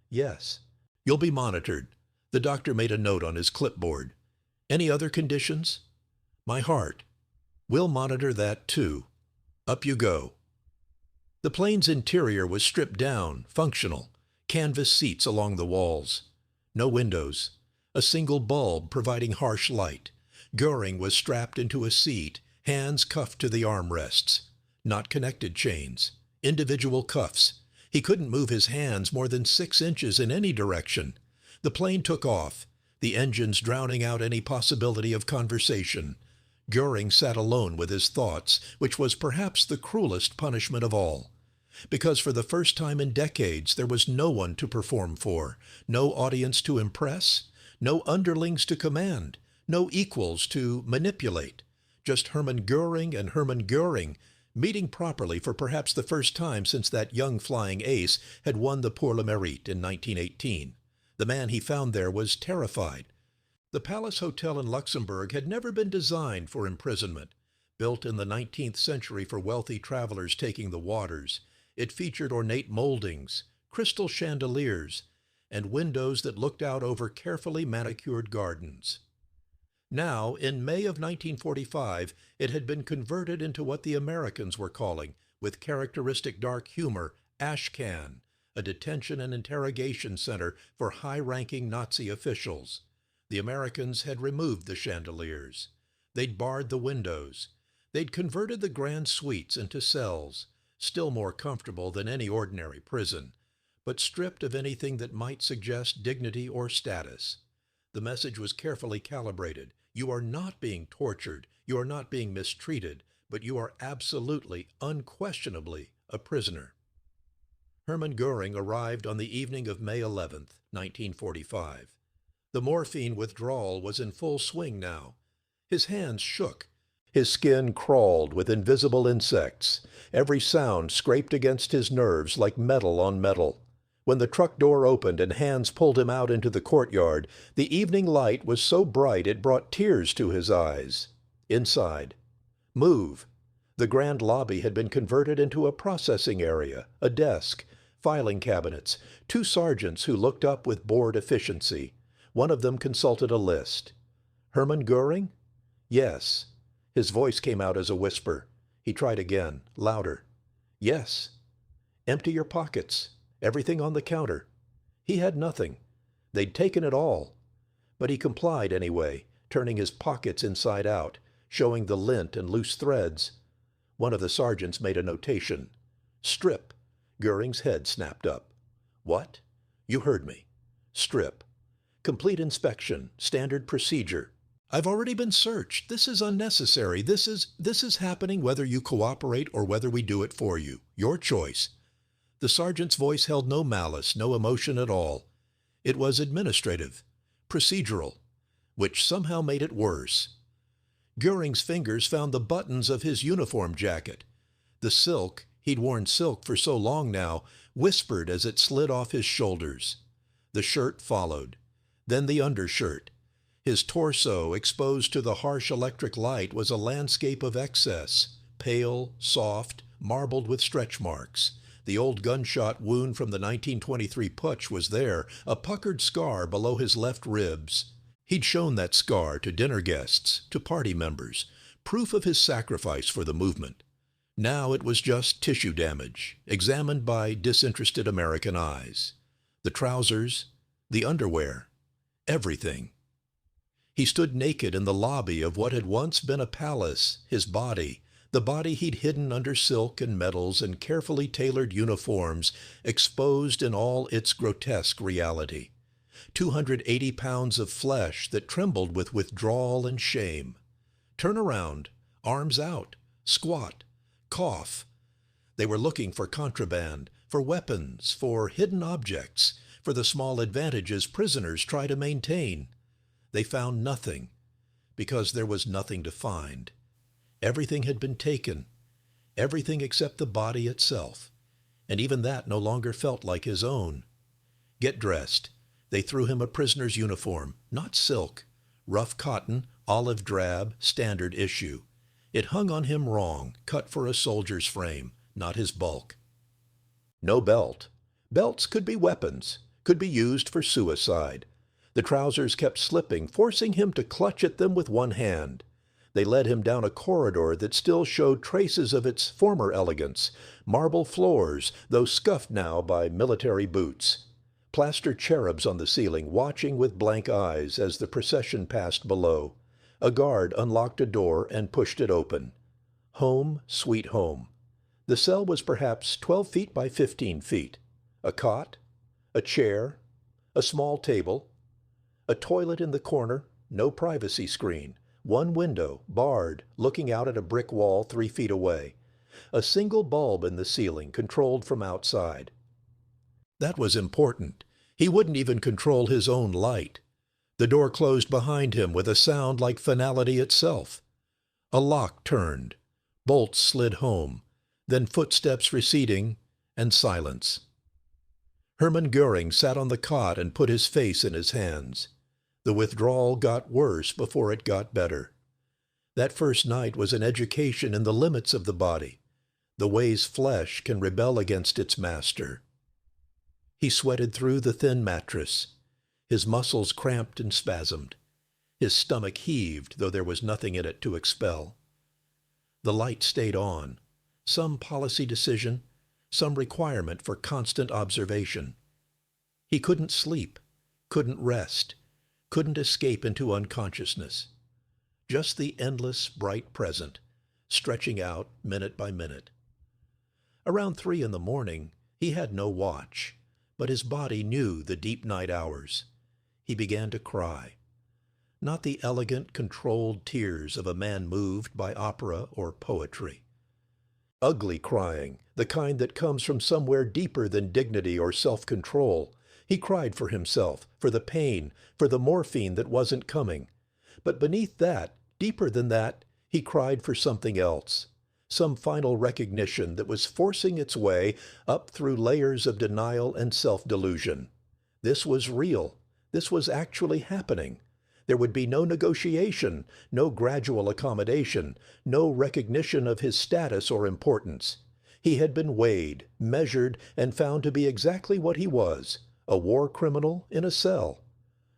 Speaker 1: Yes. You'll be monitored. The doctor made a note on his clipboard. Any other conditions? My heart. We'll monitor that too. Up you go. The plane's interior was stripped down, functional. Canvas seats along the walls. No windows. A single bulb providing harsh light. Goering was strapped into a seat, hands cuffed to the armrests. Not connected chains. Individual cuffs. He couldn't move his hands more than 6 inches in any direction. The plane took off, the engines drowning out any possibility of conversation. Goering sat alone with his thoughts, which was perhaps the cruelest punishment of all. Because for the first time in decades there was no one to perform for, no audience to impress, no underlings to command, no equals to manipulate. Just Hermann Goering and Hermann Goering, meeting properly for perhaps the first time since that young flying ace had won the Pour le Mérite in 1918. The man he found there was terrified. The Palace Hotel in Luxembourg had never been designed for imprisonment. Built in the 19th century for wealthy travelers taking the waters, it featured ornate moldings, crystal chandeliers, and windows that looked out over carefully manicured gardens. Now, in May of 1945, it had been converted into what the Americans were calling, with characteristic dark humor, Ashcan, a detention and interrogation center for high-ranking Nazi officials. The Americans had removed the chandeliers. They'd barred the windows. They'd converted the grand suites into cells, still more comfortable than any ordinary prison, but stripped of anything that might suggest dignity or status. The message was carefully calibrated. You are not being tortured, you are not being mistreated, but you are absolutely, unquestionably a prisoner. Hermann Goering arrived on the evening of May 11th, 1945. The morphine withdrawal was in full swing now. His hands shook. His skin crawled with invisible insects. Every sound scraped against his nerves like metal on metal. When the truck door opened and Hans pulled him out into the courtyard, the evening light was so bright it brought tears to his eyes. Inside. Move. The grand lobby had been converted into a processing area, a desk, filing cabinets, two sergeants who looked up with bored efficiency. One of them consulted a list. Hermann Goering? Yes. His voice came out as a whisper. He tried again, louder. Yes. Empty your pockets. Everything on the counter. He had nothing. They'd taken it all. But he complied anyway, turning his pockets inside out, showing the lint and loose threads. One of the sergeants made a notation. Strip. Goering's head snapped up. What? You heard me. Strip. Complete inspection. Standard procedure. I've already been searched. This is unnecessary. This is happening whether you cooperate or whether we do it for you. Your choice. The sergeant's voice held no malice, no emotion at all. It was administrative, procedural, which somehow made it worse. Goering's fingers found the buttons of his uniform jacket. The silk, he'd worn silk for so long now, whispered as it slid off his shoulders. The shirt followed, then the undershirt. His torso, exposed to the harsh electric light, was a landscape of excess, pale, soft, marbled with stretch marks. The old gunshot wound from the 1923 putsch was there, a puckered scar below his left ribs. He'd shown that scar to dinner guests, to party members, proof of his sacrifice for the movement. Now it was just tissue damage, examined by disinterested American eyes. The trousers, the underwear, everything. He stood naked in the lobby of what had once been a palace, his body, the body he'd hidden under silk and metals and carefully tailored uniforms, exposed in all its grotesque reality. 280 pounds of flesh that trembled with withdrawal and shame. Turn around, arms out, squat, cough. They were looking for contraband, for weapons, for hidden objects, for the small advantages prisoners try to maintain. They found nothing, because there was nothing to find. Everything had been taken, everything except the body itself, and even that no longer felt like his own. Get dressed. They threw him a prisoner's uniform, not silk, rough cotton, olive drab, standard issue. It hung on him wrong, cut for a soldier's frame, not his bulk. No belt. Belts could be weapons, could be used for suicide. The trousers kept slipping, forcing him to clutch at them with one hand. They led him down a corridor that still showed traces of its former elegance, marble floors, though scuffed now by military boots. Plaster cherubs on the ceiling, watching with blank eyes as the procession passed below. A guard unlocked a door and pushed it open. Home, sweet home. The cell was perhaps 12 feet by 15 feet. A cot, a chair, a small table, a toilet in the corner, no privacy screen. One window, barred, looking out at a brick wall 3 feet away. A single bulb in the ceiling, controlled from outside. That was important. He wouldn't even control his own light. The door closed behind him with a sound like finality itself. A lock turned. Bolts slid home. Then footsteps receding, and silence. Hermann Goering sat on the cot and put his face in his hands. The withdrawal got worse before it got better. That first night was an education in the limits of the body, the ways flesh can rebel against its master. He sweated through the thin mattress. His muscles cramped and spasmed. His stomach heaved, though there was nothing in it to expel. The light stayed on. Some policy decision, some requirement for constant observation. He couldn't sleep, couldn't rest, couldn't escape into unconsciousness. Just the endless, bright present, stretching out minute by minute. Around 3 in the morning, he had no watch, but his body knew the deep night hours. He began to cry. Not the elegant, controlled tears of a man moved by opera or poetry. Ugly crying, the kind that comes from somewhere deeper than dignity or self-control. He cried for himself, for the pain, for the morphine that wasn't coming. But beneath that, deeper than that, he cried for something else. Some final recognition that was forcing its way up through layers of denial and self-delusion. This was real. This was actually happening. There would be no negotiation, no gradual accommodation, no recognition of his status or importance. He had been weighed, measured, and found to be exactly what he was, a war criminal in a cell.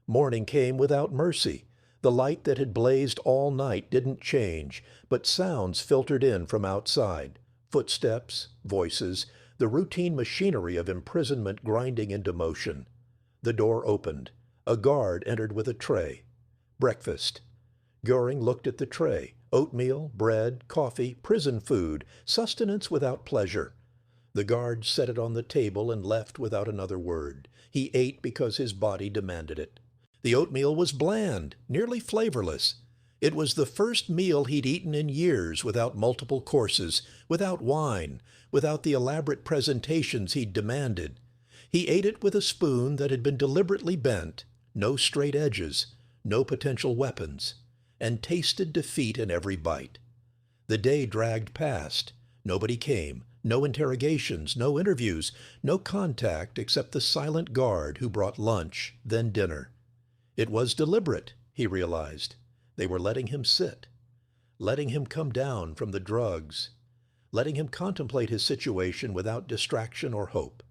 Speaker 1: Morning came without mercy. The light that had blazed all night didn't change, but sounds filtered in from outside. Footsteps, voices, the routine machinery of imprisonment grinding into motion. The door opened. A guard entered with a tray. Breakfast. Goering looked at the tray. Oatmeal, bread, coffee, prison food, sustenance without pleasure. The guard set it on the table and left without another word. He ate because his body demanded it. The oatmeal was bland, nearly flavorless. It was the first meal he'd eaten in years without multiple courses, without wine, without the elaborate presentations he'd demanded. He ate it with a spoon that had been deliberately bent, no straight edges, no potential weapons, and tasted defeat in every bite. The day dragged past. Nobody came, no interrogations, no interviews, no contact except the silent guard who brought lunch, then dinner. It was deliberate, he realized. They were letting him sit, letting him come down from the drugs, letting him contemplate his situation without distraction or hope.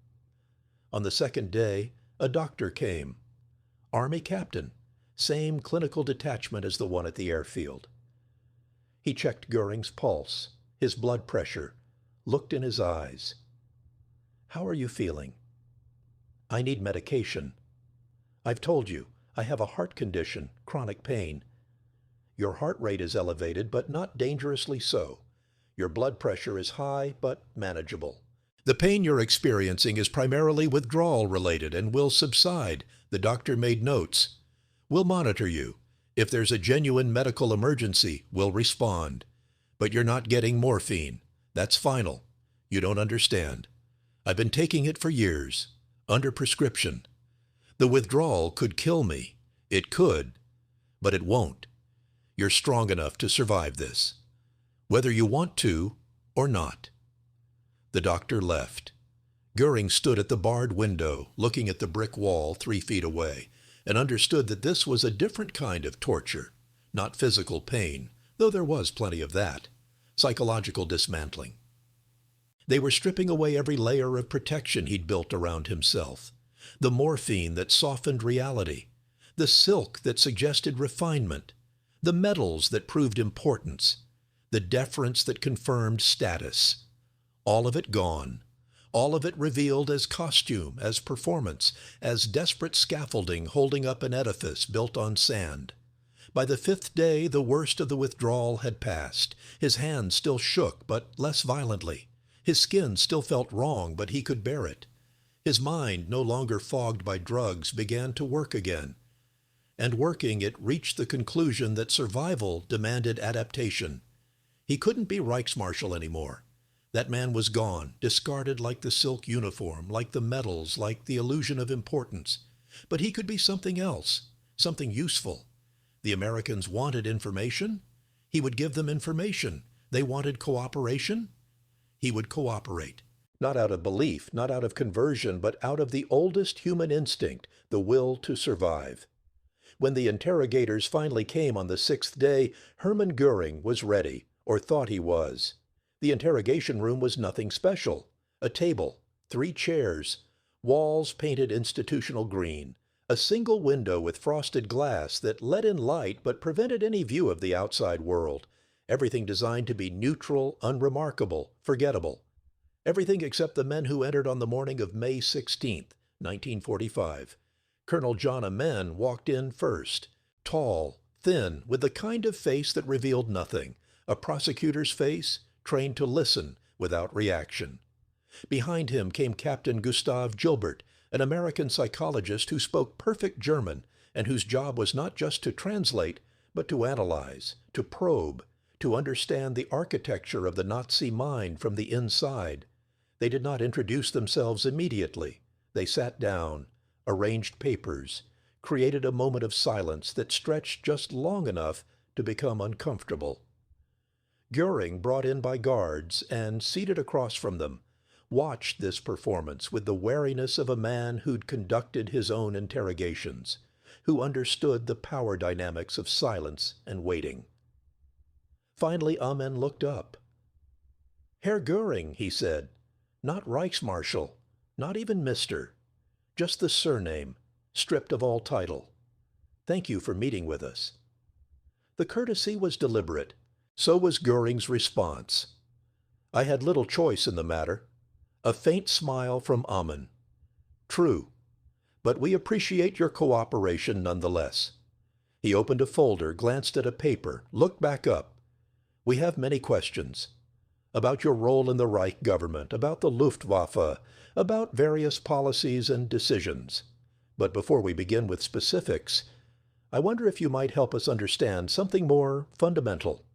Speaker 1: On the second day, a doctor came. Army captain, same clinical detachment as the one at the airfield. He checked Goering's pulse, his blood pressure, looked in his eyes. "How are you feeling?" "I need medication." "I've told you, I have a heart condition, chronic pain." "Your heart rate is elevated, but not dangerously so. Your blood pressure is high, but manageable. The pain you're experiencing is primarily withdrawal-related and will subside." The doctor made notes. "We'll monitor you. If there's a genuine medical emergency, we'll respond. But you're not getting morphine. That's final. You don't understand. I've been taking it for years, under prescription. The withdrawal could kill me. It could, but it won't. You're strong enough to survive this, whether you want to or not." The doctor left. Goering stood at the barred window, looking at the brick wall 3 feet away, and understood that this was a different kind of torture, not physical pain, though there was plenty of that, psychological dismantling. They were stripping away every layer of protection he'd built around himself, the morphine that softened reality, the silk that suggested refinement, the metals that proved importance, the deference that confirmed status. All of it gone. All of it revealed as costume, as performance, as desperate scaffolding holding up an edifice built on sand. By the 5th day, the worst of the withdrawal had passed. His hands still shook, but less violently. His skin still felt wrong, but he could bear it. His mind, no longer fogged by drugs, began to work again. And working, it reached the conclusion that survival demanded adaptation. He couldn't be Reichsmarshal anymore. That man was gone, discarded like the silk uniform, like the medals, like the illusion of importance. But he could be something else, something useful. The Americans wanted information. He would give them information. They wanted cooperation. He would cooperate. Not out of belief, not out of conversion, but out of the oldest human instinct, the will to survive. When the interrogators finally came on the sixth day, Hermann Goering was ready, or thought he was. The interrogation room was nothing special. A table, 3 chairs, walls painted institutional green, a single window with frosted glass that let in light but prevented any view of the outside world. Everything designed to be neutral, unremarkable, forgettable. Everything except the men who entered on the morning of May 16th, 1945. Colonel John Amen walked in first, tall, thin, with the kind of face that revealed nothing, a prosecutor's face, trained to listen without reaction. Behind him came Captain Gustav Gilbert, an American psychologist who spoke perfect German and whose job was not just to translate, but to analyze, to probe, to understand the architecture of the Nazi mind from the inside. They did not introduce themselves immediately. They sat down, arranged papers, created a moment of silence that stretched just long enough to become uncomfortable. Goering, brought in by guards and seated across from them, watched this performance with the wariness of a man who'd conducted his own interrogations, who understood the power dynamics of silence and waiting. Finally, Amen looked up. "Herr Goering," he said, "not Reichsmarschall, not even Mr., just the surname, stripped of all title. Thank you for meeting with us." The courtesy was deliberate. So was Goering's response. "I had little choice in the matter." A faint smile from Amen. "True, but we appreciate your cooperation nonetheless." He opened a folder, glanced at a paper, looked back up. "We have many questions. About your role in the Reich government, about the Luftwaffe, about various policies and decisions. But before we begin with specifics, I wonder if you might help us understand something more fundamental."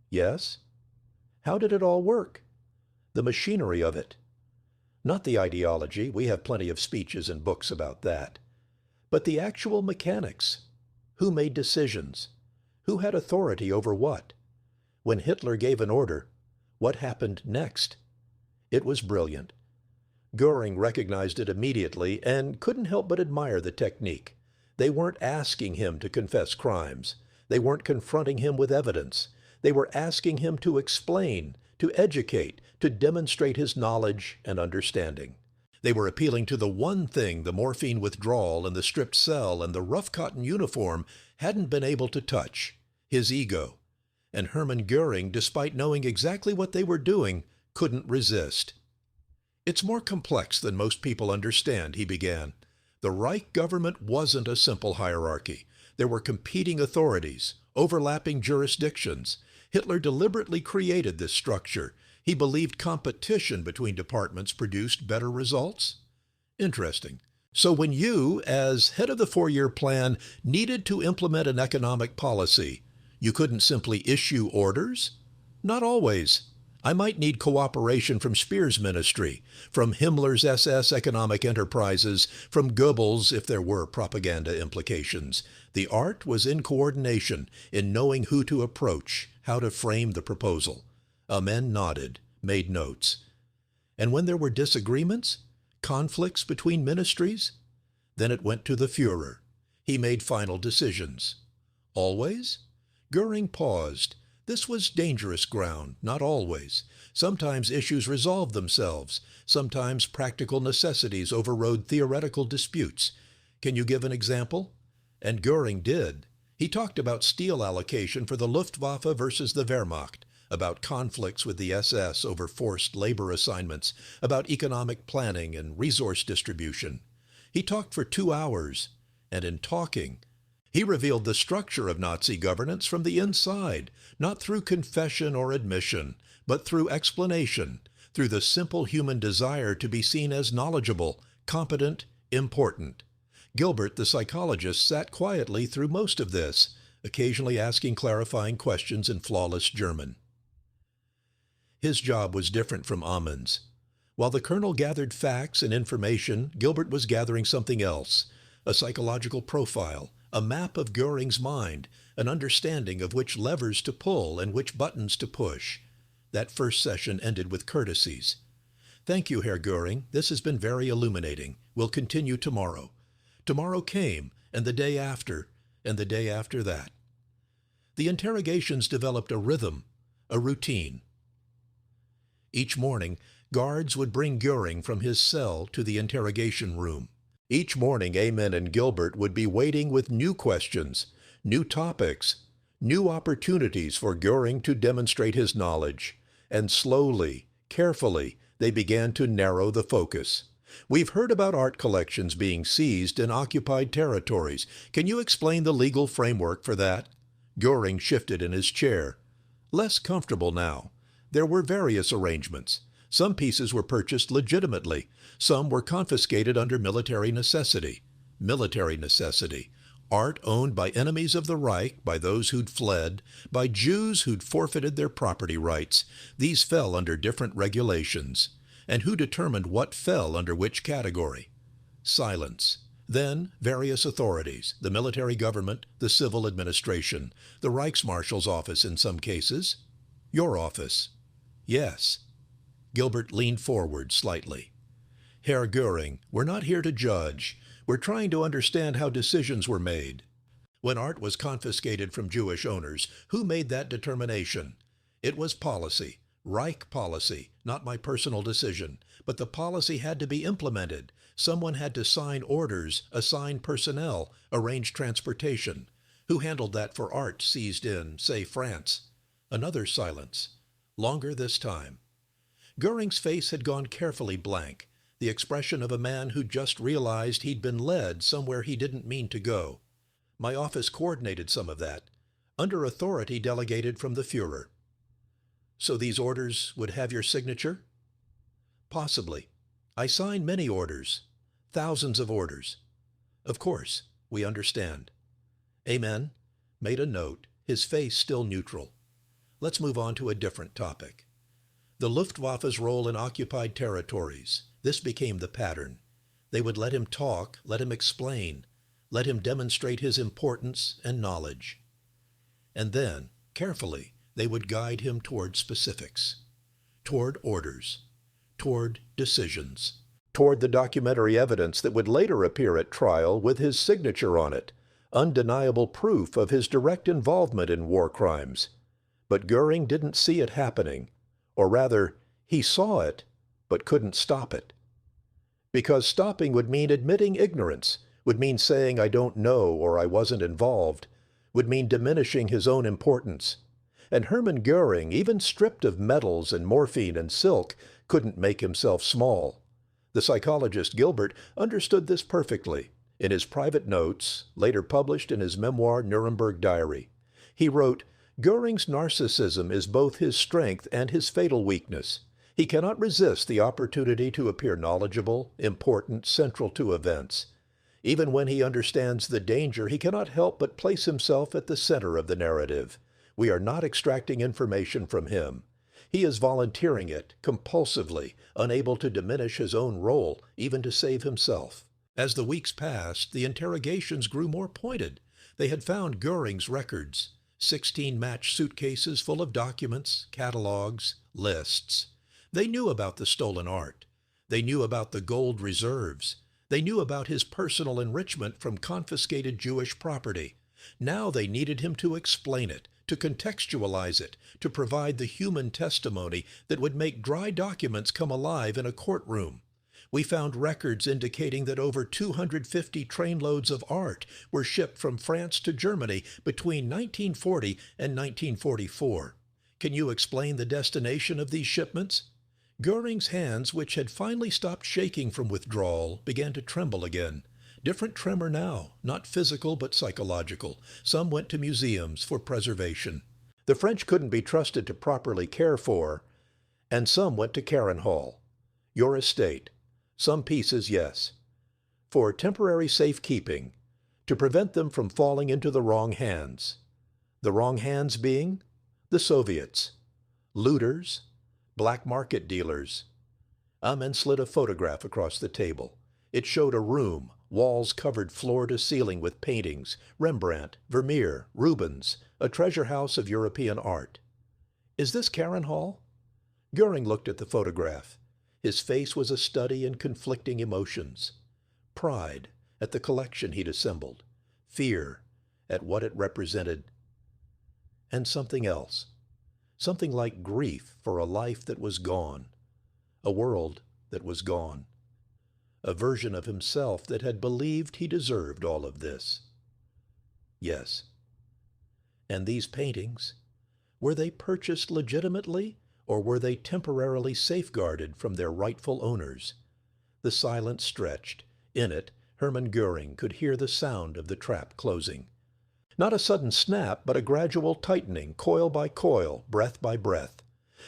Speaker 1: "Yes?" "How did it all work? The machinery of it. Not the ideology, we have plenty of speeches and books about that. But the actual mechanics. Who made decisions? Who had authority over what? When Hitler gave an order, what happened next?" It was brilliant. Goering recognized it immediately and couldn't help but admire the technique. They weren't asking him to confess crimes. They weren't confronting him with evidence. They were asking him to explain, to educate, to demonstrate his knowledge and understanding. They were appealing to the one thing the morphine withdrawal and the stripped cell and the rough cotton uniform hadn't been able to touch, his ego. And Hermann Goering, despite knowing exactly what they were doing, couldn't resist. "It's more complex than most people understand," he began. "The Reich government wasn't a simple hierarchy. There were competing authorities, overlapping jurisdictions. Hitler deliberately created this structure. He believed competition between departments produced better results." Interesting. So when you, as head of the 4-year plan, needed to implement an economic policy, you couldn't simply issue orders? Not always. I might need cooperation from Speer's ministry, from Himmler's SS economic enterprises, from Goebbels if there were propaganda implications. The art was in coordination, in knowing who to approach, how to frame the proposal. Amen nodded, made notes. And when there were disagreements, conflicts between ministries, then it went to the Führer. He made final decisions. Always? Goering paused. This was dangerous ground, not always. Sometimes issues resolved themselves. Sometimes practical necessities overrode theoretical disputes. Can you give an example? And Goering did. He talked about steel allocation for the Luftwaffe versus the Wehrmacht, about conflicts with the SS over forced labor assignments, about economic planning and resource distribution. He talked for 2 hours, and in talking, he revealed the structure of Nazi governance from the inside, not through confession or admission, but through explanation, through the simple human desire to be seen as knowledgeable, competent, important. Gilbert, the psychologist, sat quietly through most of this, occasionally asking clarifying questions in flawless German. His job was different from Amen's. While the colonel gathered facts and information, Gilbert was gathering something else, a psychological profile, a map of Goering's mind, an understanding of which levers to pull and which buttons to push. That first session ended with courtesies. "Thank you, Herr Goering. This has been very illuminating. We'll continue tomorrow." Tomorrow came, and the day after, and the day after that. The interrogations developed a rhythm, a routine. Each morning, guards would bring Goering from his cell to the interrogation room. Each morning, Amen and Gilbert would be waiting with new questions, new topics, new opportunities for Goering to demonstrate his knowledge. And slowly, carefully, they began to narrow the focus. "We've heard about art collections being seized in occupied territories. Can you explain the legal framework for that?" Goering shifted in his chair. Less comfortable now. There were various arrangements. Some pieces were purchased legitimately. Some were confiscated under military necessity. Military necessity. Art owned by enemies of the Reich, by those who'd fled, by Jews who'd forfeited their property rights. These fell under different regulations. And who determined what fell under which category? Silence. Then various authorities, the military government, the civil administration, the Reichsmarshal's office in some cases. Your office. Yes. Gilbert leaned forward slightly. "Herr Goering, we're not here to judge. We're trying to understand how decisions were made. When art was confiscated from Jewish owners, who made that determination? It was policy, Reich policy, not my personal decision. But the policy had to be implemented. Someone had to sign orders, assign personnel, arrange transportation. Who handled that for art seized in, say, France?" Another silence. Longer this time. Goering's face had gone carefully blank, the expression of a man who just realized he'd been led somewhere he didn't mean to go. "My office coordinated some of that, under authority delegated from the Führer." "So these orders would have your signature?" "Possibly. I signed many orders, thousands of orders." "Of course, we understand." Amen made a note, his face still neutral. Let's move on to a different topic. The Luftwaffe's role in occupied territories. This became the pattern. They would let him talk, let him explain, let him demonstrate his importance and knowledge. And then, carefully, they would guide him toward specifics, toward orders, toward decisions, toward the documentary evidence that would later appear at trial with his signature on it, undeniable proof of his direct involvement in war crimes. But Goering didn't see it happening. Or rather, he saw it, but couldn't stop it. Because stopping would mean admitting ignorance, would mean saying "I don't know" or "I wasn't involved," would mean diminishing his own importance. And Hermann Goering, even stripped of medals and morphine and silk, couldn't make himself small. The psychologist Gilbert understood this perfectly. In his private notes, later published in his memoir Nuremberg Diary, he wrote, "Goering's narcissism is both his strength and his fatal weakness. He cannot resist the opportunity to appear knowledgeable, important, central to events. Even when he understands the danger, he cannot help but place himself at the center of the narrative. We are not extracting information from him. He is volunteering it, compulsively, unable to diminish his own role, even to save himself." As the weeks passed, the interrogations grew more pointed. They had found Goering's records. 16 matched suitcases full of documents, catalogs, lists. They knew about the stolen art. They knew about the gold reserves. They knew about his personal enrichment from confiscated Jewish property. Now they needed him to explain it, to contextualize it, to provide the human testimony that would make dry documents come alive in a courtroom. We found records indicating that over 250 trainloads of art were shipped from France to Germany between 1940 and 1944. Can you explain the destination of these shipments? Goering's hands, which had finally stopped shaking from withdrawal, began to tremble again. Different tremor now, not physical but psychological. Some went to museums for preservation. The French couldn't be trusted to properly care for, and some went to Karen Hall. Your estate. Some pieces, yes. For temporary safekeeping, to prevent them from falling into the wrong hands. The wrong hands being the Soviets, looters, black market dealers. Amen slid a photograph across the table. It showed a room, Walls covered floor to ceiling with paintings, Rembrandt, Vermeer, Rubens, a treasure house of European art. Is this Karen Hall? Goering looked at the photograph. His face was a study in conflicting emotions. Pride at the collection he'd assembled. Fear at what it represented. And something else. Something like grief for a life that was gone. A world that was gone. A version of himself that had believed he deserved all of this. Yes. And these paintings, were they purchased legitimately, or were they temporarily safeguarded from their rightful owners? The silence stretched. In it, Hermann Goering could hear the sound of the trap closing. Not a sudden snap, but a gradual tightening, coil by coil, breath by breath.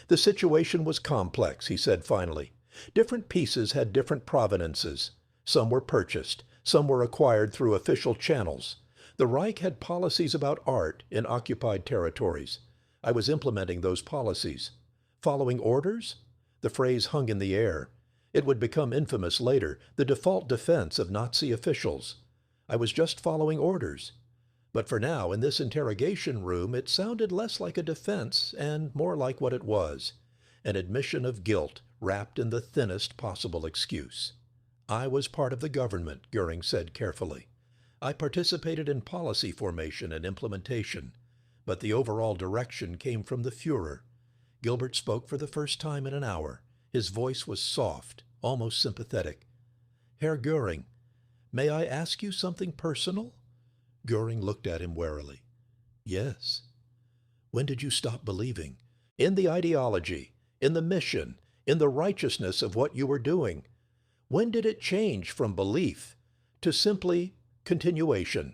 Speaker 1: The situation was complex, he said finally. Different pieces had different provenances. Some were purchased. Some were acquired through official channels. The Reich had policies about art in occupied territories. I was implementing those policies. Following orders? The phrase hung in the air. It would become infamous later, the default defense of Nazi officials. I was just following orders. But for now, in this interrogation room, it sounded less like a defense and more like what it was, an admission of guilt wrapped in the thinnest possible excuse. I was part of the government, Goering said carefully. I participated in policy formation and implementation, but the overall direction came from the Führer. Gilbert spoke for the first time in an hour. His voice was soft, almost sympathetic. Herr Goering, may I ask you something personal? Goering looked at him warily. Yes. When did you stop believing? In the ideology, in the mission, in the righteousness of what you were doing. When did it change from belief to simply continuation?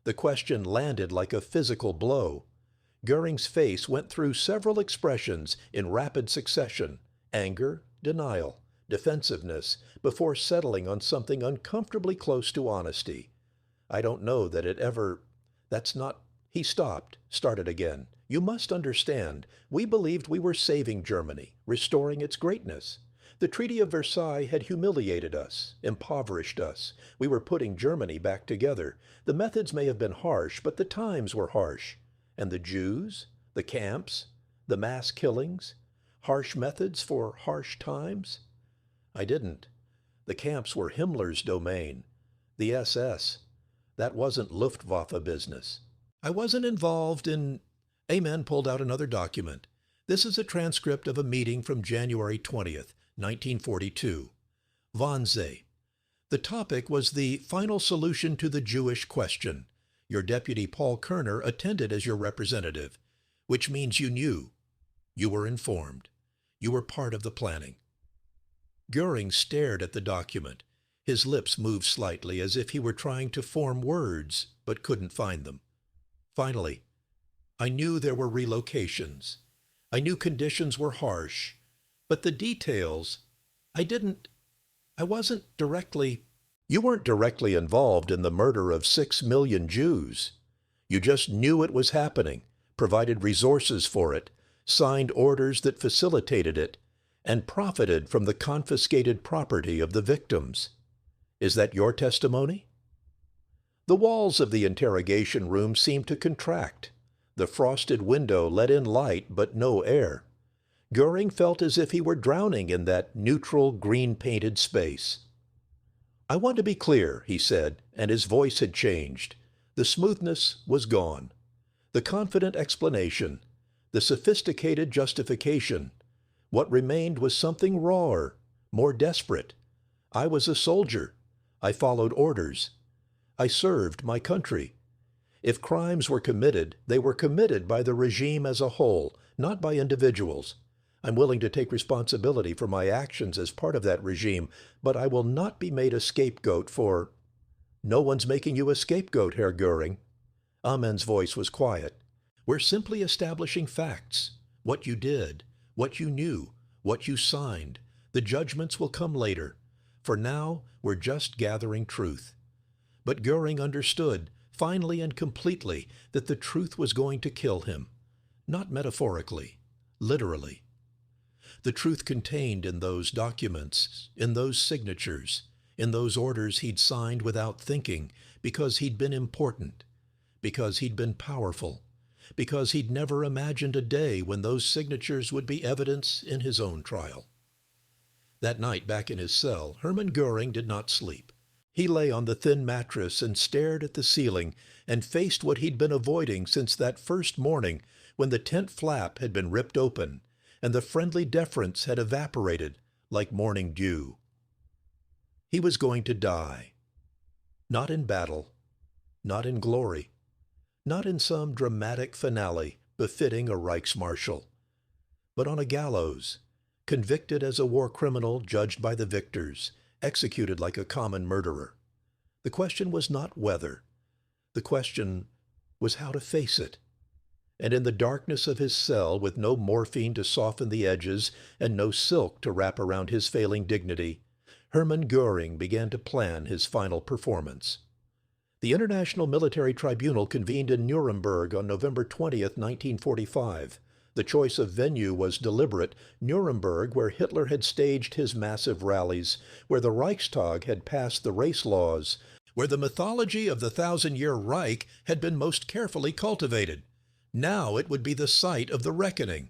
Speaker 1: The question landed like a physical blow. Goering's face went through several expressions in rapid succession: anger, denial, defensiveness, before settling on something uncomfortably close to honesty. I don't know that it ever... That's not... He stopped, started again. You must understand, we believed we were saving Germany, restoring its greatness. The Treaty of Versailles had humiliated us, impoverished us. We were putting Germany back together. The methods may have been harsh, but the times were harsh. And the Jews, the camps, the mass killings, harsh methods for harsh times? I didn't. The camps were Himmler's domain. The SS. That wasn't Luftwaffe business. I wasn't involved in... Amen pulled out another document. This is a transcript of a meeting from January 20th, 1942. Wannsee. The topic was the final solution to the Jewish question. Your deputy Paul Kerner attended as your representative, which means you knew. You were informed. You were part of the planning. Goering stared at the document. His lips moved slightly as if he were trying to form words, but couldn't find them. Finally, I knew there were relocations. I knew conditions were harsh. But the details, I wasn't directly... You weren't directly involved in the murder of 6 million Jews. You just knew it was happening, provided resources for it, signed orders that facilitated it, and profited from the confiscated property of the victims. Is that your testimony? The walls of the interrogation room seemed to contract. The frosted window let in light but no air. Goering felt as if he were drowning in that neutral, green-painted space. I want to be clear, he said, and his voice had changed. The smoothness was gone. The confident explanation, the sophisticated justification. What remained was something rawer, more desperate. I was a soldier. I followed orders. I served my country. If crimes were committed, they were committed by the regime as a whole, not by individuals. I'm willing to take responsibility for my actions as part of that regime, but I will not be made a scapegoat for... No one's making you a scapegoat, Herr Goering. Amen's voice was quiet. We're simply establishing facts. What you did, what you knew, what you signed. The judgments will come later. For now, we're just gathering truth. But Goering understood, finally and completely, that the truth was going to kill him. Not metaphorically, literally. The truth contained in those documents, in those signatures, in those orders he'd signed without thinking, because he'd been important, because he'd been powerful, because he'd never imagined a day when those signatures would be evidence in his own trial. That night back in his cell, Hermann Goering did not sleep. He lay on the thin mattress and stared at the ceiling and faced what he'd been avoiding since that first morning when the tent flap had been ripped open and the friendly deference had evaporated like morning dew. He was going to die. Not in battle, not in glory, not in some dramatic finale befitting a Reichsmarschall, but on a gallows, convicted as a war criminal judged by the victors, executed like a common murderer. The question was not whether. The question was how to face it. And in the darkness of his cell, with no morphine to soften the edges and no silk to wrap around his failing dignity, Hermann Goering began to plan his final performance. The International Military Tribunal convened in Nuremberg on November 20th, 1945. The choice of venue was deliberate. Nuremberg, where Hitler had staged his massive rallies, where the Reichstag had passed the race laws, where the mythology of the thousand-year Reich had been most carefully cultivated. Now it would be the site of the reckoning.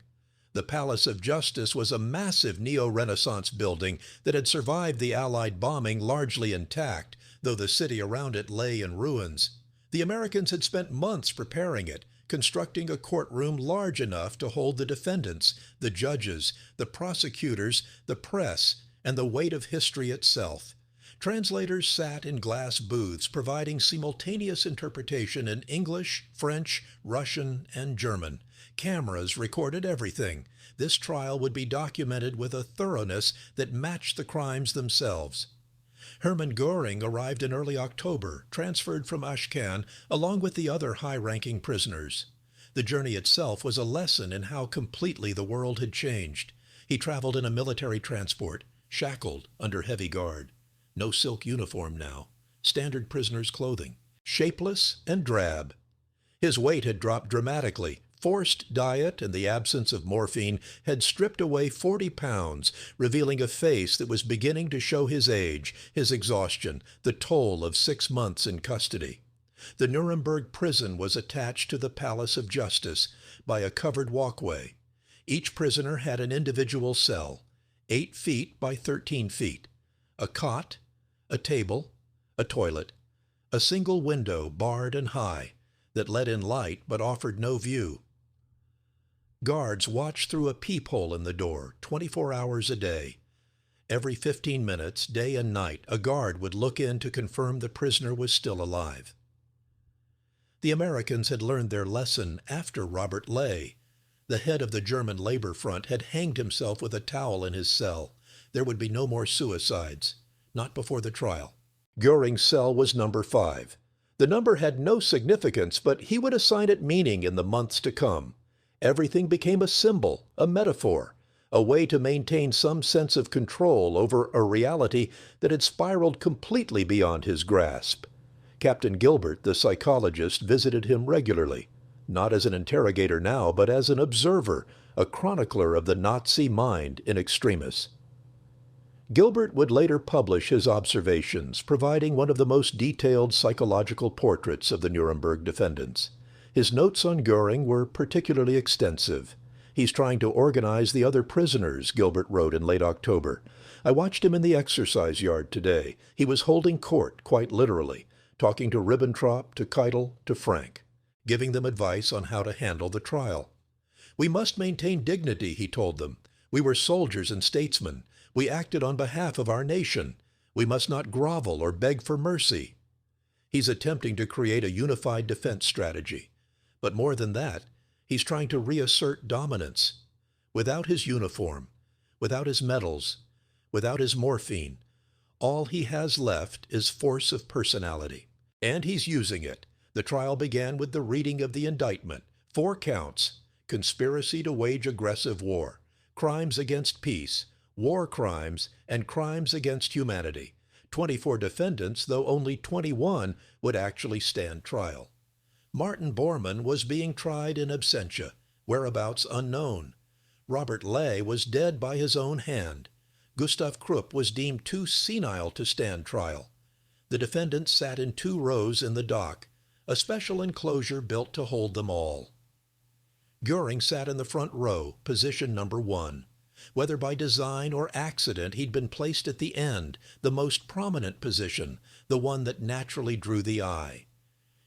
Speaker 1: The Palace of Justice was a massive neo-Renaissance building that had survived the Allied bombing largely intact, though the city around it lay in ruins. The Americans had spent months preparing it, constructing a courtroom large enough to hold the defendants, the judges, the prosecutors, the press, and the weight of history itself. Translators sat in glass booths providing simultaneous interpretation in English, French, Russian, and German. Cameras recorded everything. This trial would be documented with a thoroughness that matched the crimes themselves. Hermann Goering arrived in early October, transferred from Ashcan, along with the other high-ranking prisoners. The journey itself was a lesson in how completely the world had changed. He traveled in a military transport, shackled under heavy guard. No silk uniform now, standard prisoner's clothing, shapeless and drab. His weight had dropped dramatically. Forced diet and the absence of morphine had stripped away 40 pounds, revealing a face that was beginning to show his age, his exhaustion, the toll of 6 months in custody. The Nuremberg prison was attached to the Palace of Justice by a covered walkway. Each prisoner had an individual cell, 8 feet by 13 feet, a cot, a table, a toilet, a single window barred and high that let in light but offered no view. Guards watched through a peephole in the door 24 hours a day. Every 15 minutes, day and night, a guard would look in to confirm the prisoner was still alive. The Americans had learned their lesson after Robert Ley. The head of the German Labor Front had hanged himself with a towel in his cell. There would be no more suicides, not before the trial. Goering's cell was number 5. The number had no significance, but he would assign it meaning in the months to come. Everything became a symbol, a metaphor, a way to maintain some sense of control over a reality that had spiraled completely beyond his grasp. Captain Gilbert, the psychologist, visited him regularly, not as an interrogator now, but as an observer, a chronicler of the Nazi mind in extremis. Gilbert would later publish his observations, providing one of the most detailed psychological portraits of the Nuremberg defendants. His notes on Goering were particularly extensive. "He's trying to organize the other prisoners," Gilbert wrote in late October. "I watched him in the exercise yard today. He was holding court, quite literally, talking to Ribbentrop, to Keitel, to Frank, giving them advice on how to handle the trial. We must maintain dignity," he told them. "We were soldiers and statesmen. We acted on behalf of our nation. We must not grovel or beg for mercy." He's attempting to create a unified defense strategy. But more than that, he's trying to reassert dominance. Without his uniform, without his medals, without his morphine, all he has left is force of personality. And he's using it. The trial began with the reading of the indictment. 4 counts: conspiracy to wage aggressive war, crimes against peace, war crimes, and crimes against humanity. 24 defendants, though only 21 would actually stand trial. Martin Bormann was being tried in absentia, whereabouts unknown. Robert Ley was dead by his own hand. Gustav Krupp was deemed too senile to stand trial. The defendants sat in 2 rows in the dock, a special enclosure built to hold them all. Goering sat in the front row, position number 1. Whether by design or accident, he'd been placed at the end, the most prominent position, the one that naturally drew the eye.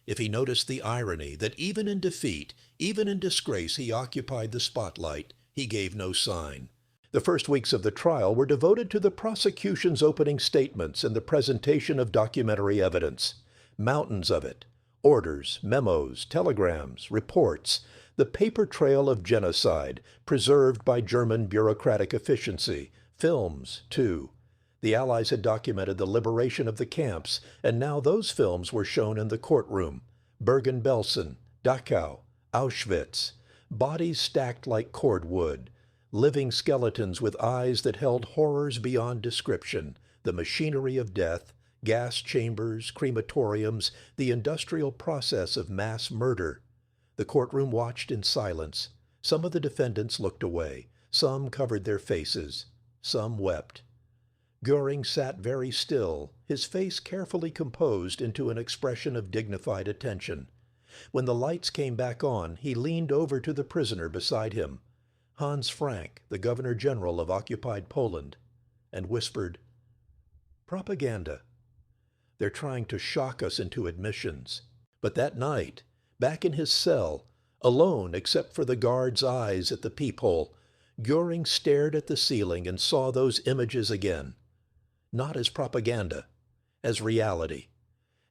Speaker 1: If he noticed the irony that even in defeat, even in disgrace, he occupied the spotlight, he gave no sign. The first weeks of the trial were devoted to the prosecution's opening statements and the presentation of documentary evidence. Mountains of it. Orders, memos, telegrams, reports, the paper trail of genocide, preserved by German bureaucratic efficiency. Films, too. The Allies had documented the liberation of the camps, and now those films were shown in the courtroom. Bergen-Belsen, Dachau, Auschwitz. Bodies stacked like cordwood. Living skeletons with eyes that held horrors beyond description. The machinery of death, gas chambers, crematoriums, the industrial process of mass murder. The courtroom watched in silence. Some of the defendants looked away. Some covered their faces. Some wept. Goering sat very still, his face carefully composed into an expression of dignified attention. When the lights came back on, he leaned over to the prisoner beside him, Hans Frank, the Governor-General of occupied Poland, and whispered, "Propaganda. They're trying to shock us into admissions." But that night, back in his cell, alone except for the guard's eyes at the peephole, Goering stared at the ceiling and saw those images again. Not as propaganda, as reality,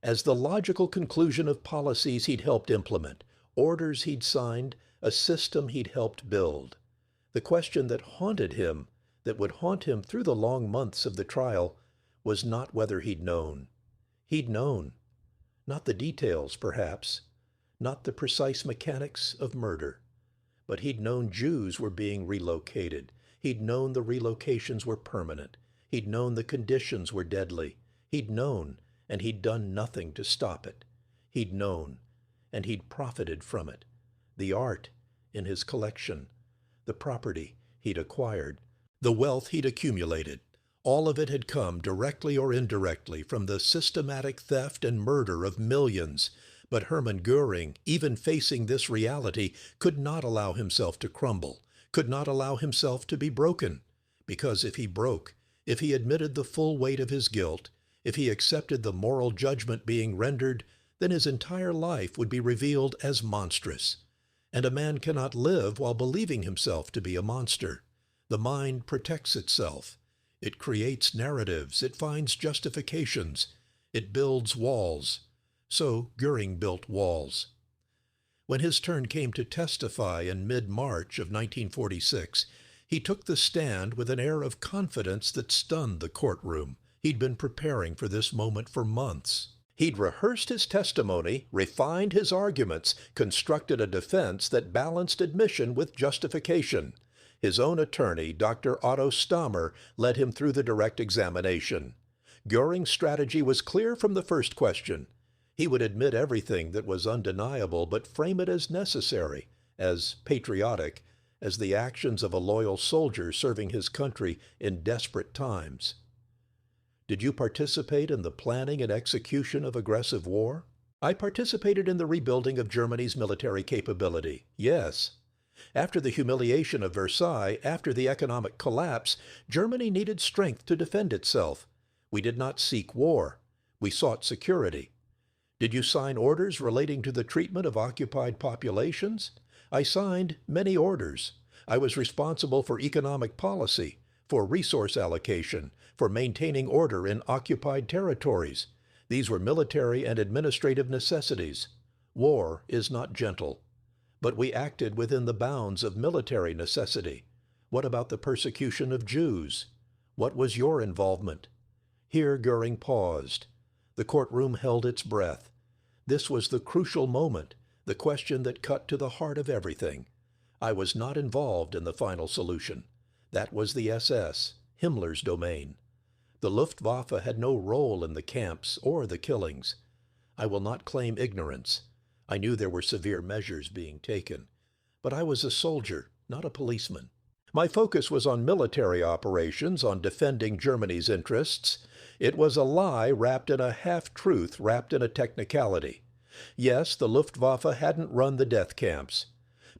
Speaker 1: as the logical conclusion of policies he'd helped implement, orders he'd signed, a system he'd helped build. The question that haunted him, that would haunt him through the long months of the trial, was not whether he'd known. He'd known. Not the details, perhaps, not the precise mechanics of murder. But he'd known Jews were being relocated. He'd known the relocations were permanent. He'd known the conditions were deadly. He'd known, and he'd done nothing to stop it. He'd known, and he'd profited from it. The art in his collection, the property he'd acquired, the wealth he'd accumulated, all of it had come directly or indirectly from the systematic theft and murder of millions. But Hermann Goering, even facing this reality, could not allow himself to crumble, could not allow himself to be broken. Because if he broke, if he admitted the full weight of his guilt, if he accepted the moral judgment being rendered, then his entire life would be revealed as monstrous. And a man cannot live while believing himself to be a monster. The mind protects itself. It creates narratives. It finds justifications. It builds walls. So Goering built walls. When his turn came to testify in mid-March of 1946, he took the stand with an air of confidence that stunned the courtroom. He'd been preparing for this moment for months. He'd rehearsed his testimony, refined his arguments, constructed a defense that balanced admission with justification. His own attorney, Dr. Otto Stammer, led him through the direct examination. Goering's strategy was clear from the first question. He would admit everything that was undeniable, but frame it as necessary, as patriotic, as the actions of a loyal soldier serving his country in desperate times. Did you participate in the planning and execution of aggressive war? I participated in the rebuilding of Germany's military capability, yes. After the humiliation of Versailles, after the economic collapse, Germany needed strength to defend itself. We did not seek war. We sought security. Did you sign orders relating to the treatment of occupied populations? I signed many orders. I was responsible for economic policy, for resource allocation, for maintaining order in occupied territories. These were military and administrative necessities. War is not gentle. But we acted within the bounds of military necessity. What about the persecution of Jews? What was your involvement? Here Goering paused. The courtroom held its breath. This was the crucial moment, the question that cut to the heart of everything. I was not involved in the final solution. That was the SS, Himmler's domain. The Luftwaffe had no role in the camps or the killings. I will not claim ignorance. I knew there were severe measures being taken. But I was a soldier, not a policeman. My focus was on military operations, on defending Germany's interests. It was a lie wrapped in a half-truth, wrapped in a technicality. Yes, the Luftwaffe hadn't run the death camps,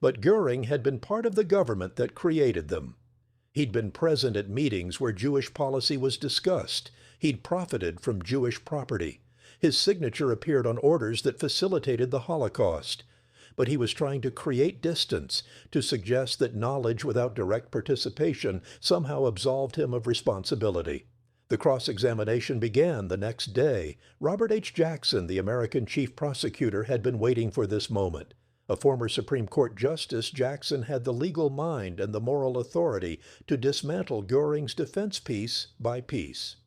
Speaker 1: but Goering had been part of the government that created them. He'd been present at meetings where Jewish policy was discussed. He'd profited from Jewish property. His signature appeared on orders that facilitated the Holocaust. But he was trying to create distance, to suggest that knowledge without direct participation somehow absolved him of responsibility. The cross-examination began the next day. Robert H. Jackson, the American chief prosecutor, had been waiting for this moment. A former Supreme Court justice, Jackson had the legal mind and the moral authority to dismantle Goering's defense piece by piece.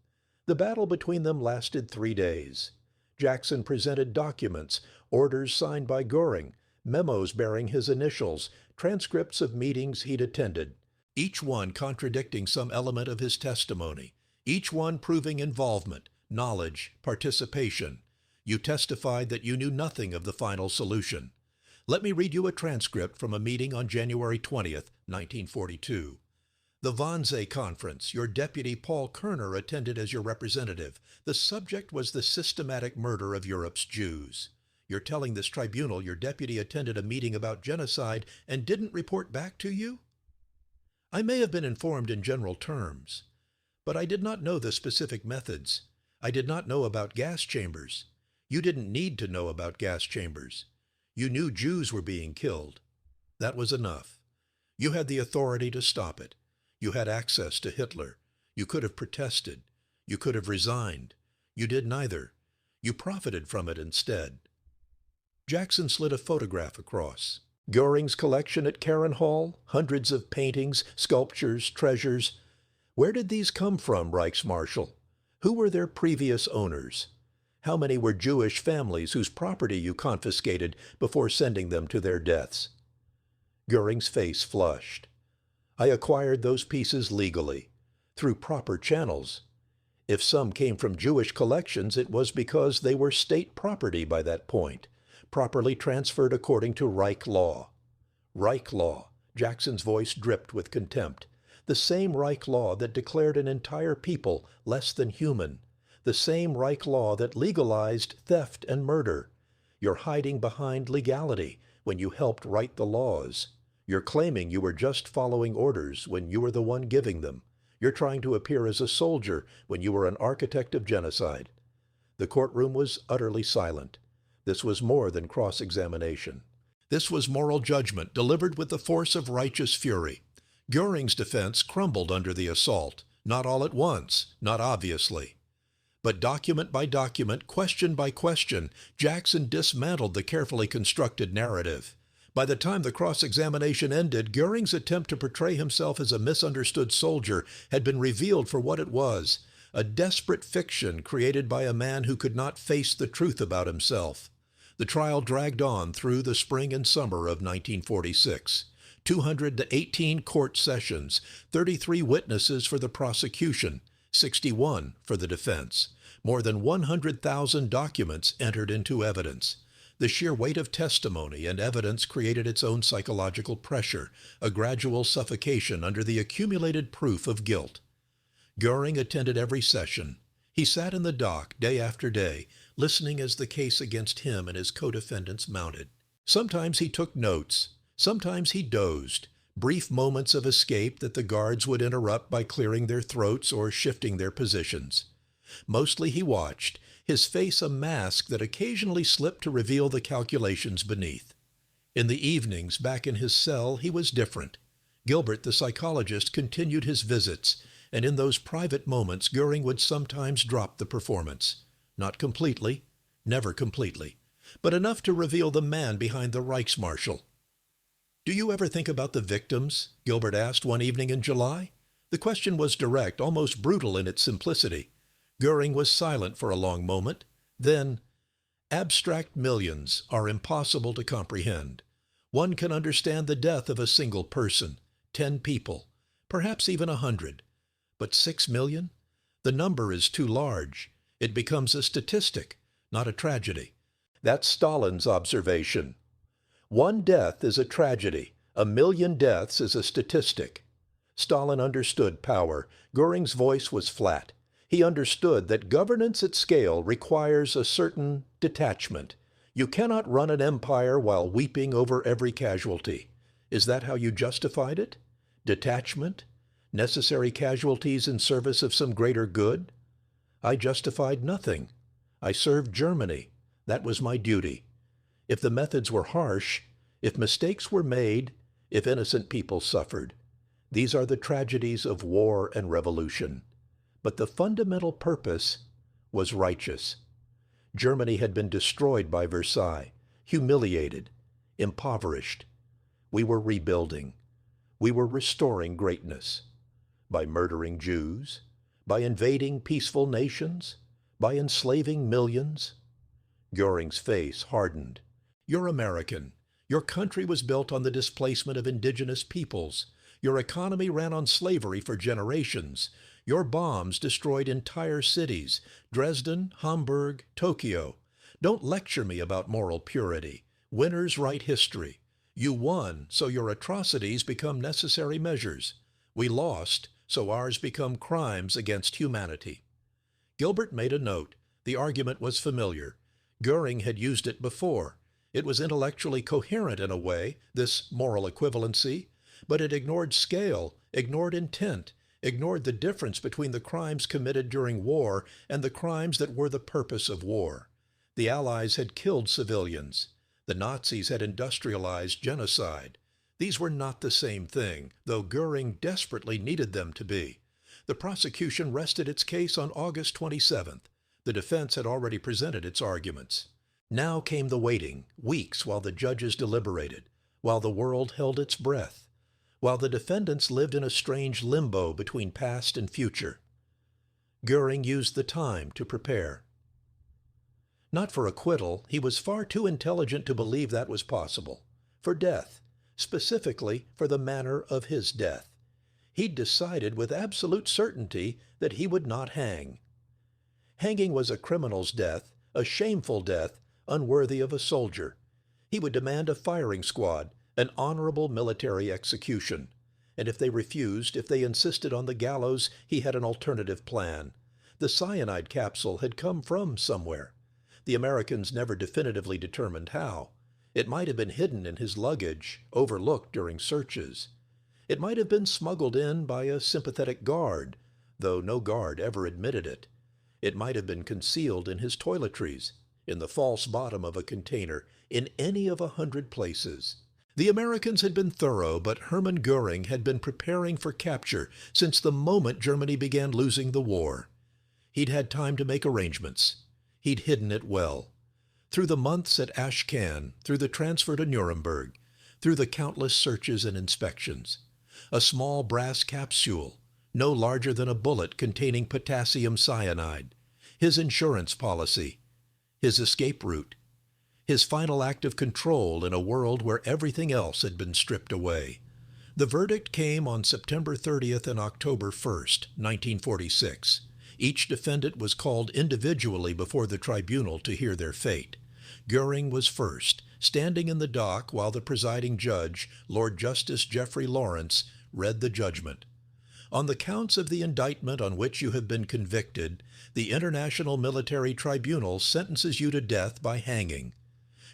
Speaker 1: The battle between them lasted 3 days. Jackson presented documents, orders signed by Goering, memos bearing his initials, transcripts of meetings he'd attended, each one contradicting some element of his testimony, each one proving involvement, knowledge, participation. You testified that you knew nothing of the final solution. Let me read you a transcript from a meeting on January 20th, 1942. The Wannsee Conference. Your deputy Paul Kerner attended as your representative. The subject was the systematic murder of Europe's Jews. You're telling this tribunal your deputy attended a meeting about genocide and didn't report back to you? I may have been informed in general terms, but I did not know the specific methods. I did not know about gas chambers. You didn't need to know about gas chambers. You knew Jews were being killed. That was enough. You had the authority to stop it. You had access to Hitler. You could have protested. You could have resigned. You did neither. You profited from it instead. Jackson slid a photograph across. Goering's collection at Karen Hall, hundreds of paintings, sculptures, treasures. Where did these come from, Reichsmarshal? Who were their previous owners? How many were Jewish families whose property you confiscated before sending them to their deaths? Goering's face flushed. I acquired those pieces legally, through proper channels. If some came from Jewish collections, it was because they were state property by that point, properly transferred according to Reich law. Reich law. Jackson's voice dripped with contempt. The same Reich law that declared an entire people less than human. The same Reich law that legalized theft and murder. You're hiding behind legality when you helped write the laws. You're claiming you were just following orders when you were the one giving them. You're trying to appear as a soldier when you were an architect of genocide. The courtroom was utterly silent. This was more than cross-examination. This was moral judgment delivered with the force of righteous fury. Goering's defense crumbled under the assault, not all at once, not obviously. But document by document, question by question, Jackson dismantled the carefully constructed narrative. By the time the cross-examination ended, Goering's attempt to portray himself as a misunderstood soldier had been revealed for what it was, a desperate fiction created by a man who could not face the truth about himself. The trial dragged on through the spring and summer of 1946. 218 court sessions, 33 witnesses for the prosecution, 61 for the defense. More than 100,000 documents entered into evidence. The sheer weight of testimony and evidence created its own psychological pressure, a gradual suffocation under the accumulated proof of guilt. Goering attended every session. He sat in the dock day after day, listening as the case against him and his co-defendants mounted. Sometimes he took notes. Sometimes he dozed, brief moments of escape that the guards would interrupt by clearing their throats or shifting their positions. Mostly he watched, his face a mask that occasionally slipped to reveal the calculations beneath. In the evenings, back in his cell, he was different. Gilbert, the psychologist, continued his visits, and in those private moments Goering would sometimes drop the performance. Not completely, never completely, but enough to reveal the man behind the Reichsmarshal. "Do you ever think about the victims?" Gilbert asked one evening in July. The question was direct, almost brutal in its simplicity. Goering was silent for a long moment. Then, "Abstract millions are impossible to comprehend. One can understand the death of a single person, 10 people, perhaps even 100. But 6 million? The number is too large. It becomes a statistic, not a tragedy." That's Stalin's observation. One death is a tragedy. 1 million deaths is a statistic. Stalin understood power. Goering's voice was flat. He understood that governance at scale requires a certain detachment. You cannot run an empire while weeping over every casualty. Is that how you justified it? Detachment? Necessary casualties in service of some greater good? I justified nothing. I served Germany. That was my duty. If the methods were harsh, if mistakes were made, if innocent people suffered, these are the tragedies of war and revolution. But the fundamental purpose was righteous. Germany had been destroyed by Versailles, humiliated, impoverished. We were rebuilding. We were restoring greatness. By murdering Jews, by invading peaceful nations, by enslaving millions. Goering's face hardened. You're American. Your country was built on the displacement of indigenous peoples. Your economy ran on slavery for generations. Your bombs destroyed entire cities, Dresden, Hamburg, Tokyo. Don't lecture me about moral purity. Winners write history. You won, so your atrocities become necessary measures. We lost, so ours become crimes against humanity. Gilbert made a note. The argument was familiar. Goering had used it before. It was intellectually coherent in a way, this moral equivalency, but it ignored scale, ignored intent, ignored the difference between the crimes committed during war and the crimes that were the purpose of war. The Allies had killed civilians. The Nazis had industrialized genocide. These were not the same thing, though Goering desperately needed them to be. The prosecution rested its case on August 27th. The defense had already presented its arguments. Now came the waiting, weeks while the judges deliberated, while the world held its breath, while the defendants lived in a strange limbo between past and future. Goering used the time to prepare. Not for acquittal, he was far too intelligent to believe that was possible. For death, specifically for the manner of his death. He'd decided with absolute certainty that he would not hang. Hanging was a criminal's death, a shameful death, unworthy of a soldier. He would demand a firing squad, an honorable military execution. And if they refused, if they insisted on the gallows, he had an alternative plan. The cyanide capsule had come from somewhere. The Americans never definitively determined how. It might have been hidden in his luggage, overlooked during searches. It might have been smuggled in by a sympathetic guard, though no guard ever admitted it. It might have been concealed in his toiletries, in the false bottom of a container, in any of 100 places. The Americans had been thorough, but Hermann Goering had been preparing for capture since the moment Germany began losing the war. He'd had time to make arrangements. He'd hidden it well. Through the months at Ashcan, through the transfer to Nuremberg, through the countless searches and inspections. A small brass capsule, no larger than a bullet containing potassium cyanide. His insurance policy. His escape route. His final act of control in a world where everything else had been stripped away. The verdict came on September 30th and October 1st, 1946. Each defendant was called individually before the tribunal to hear their fate. Goering was first, standing in the dock while the presiding judge, Lord Justice Geoffrey Lawrence, read the judgment. On the counts of the indictment on which you have been convicted, the International Military Tribunal sentences you to death by hanging.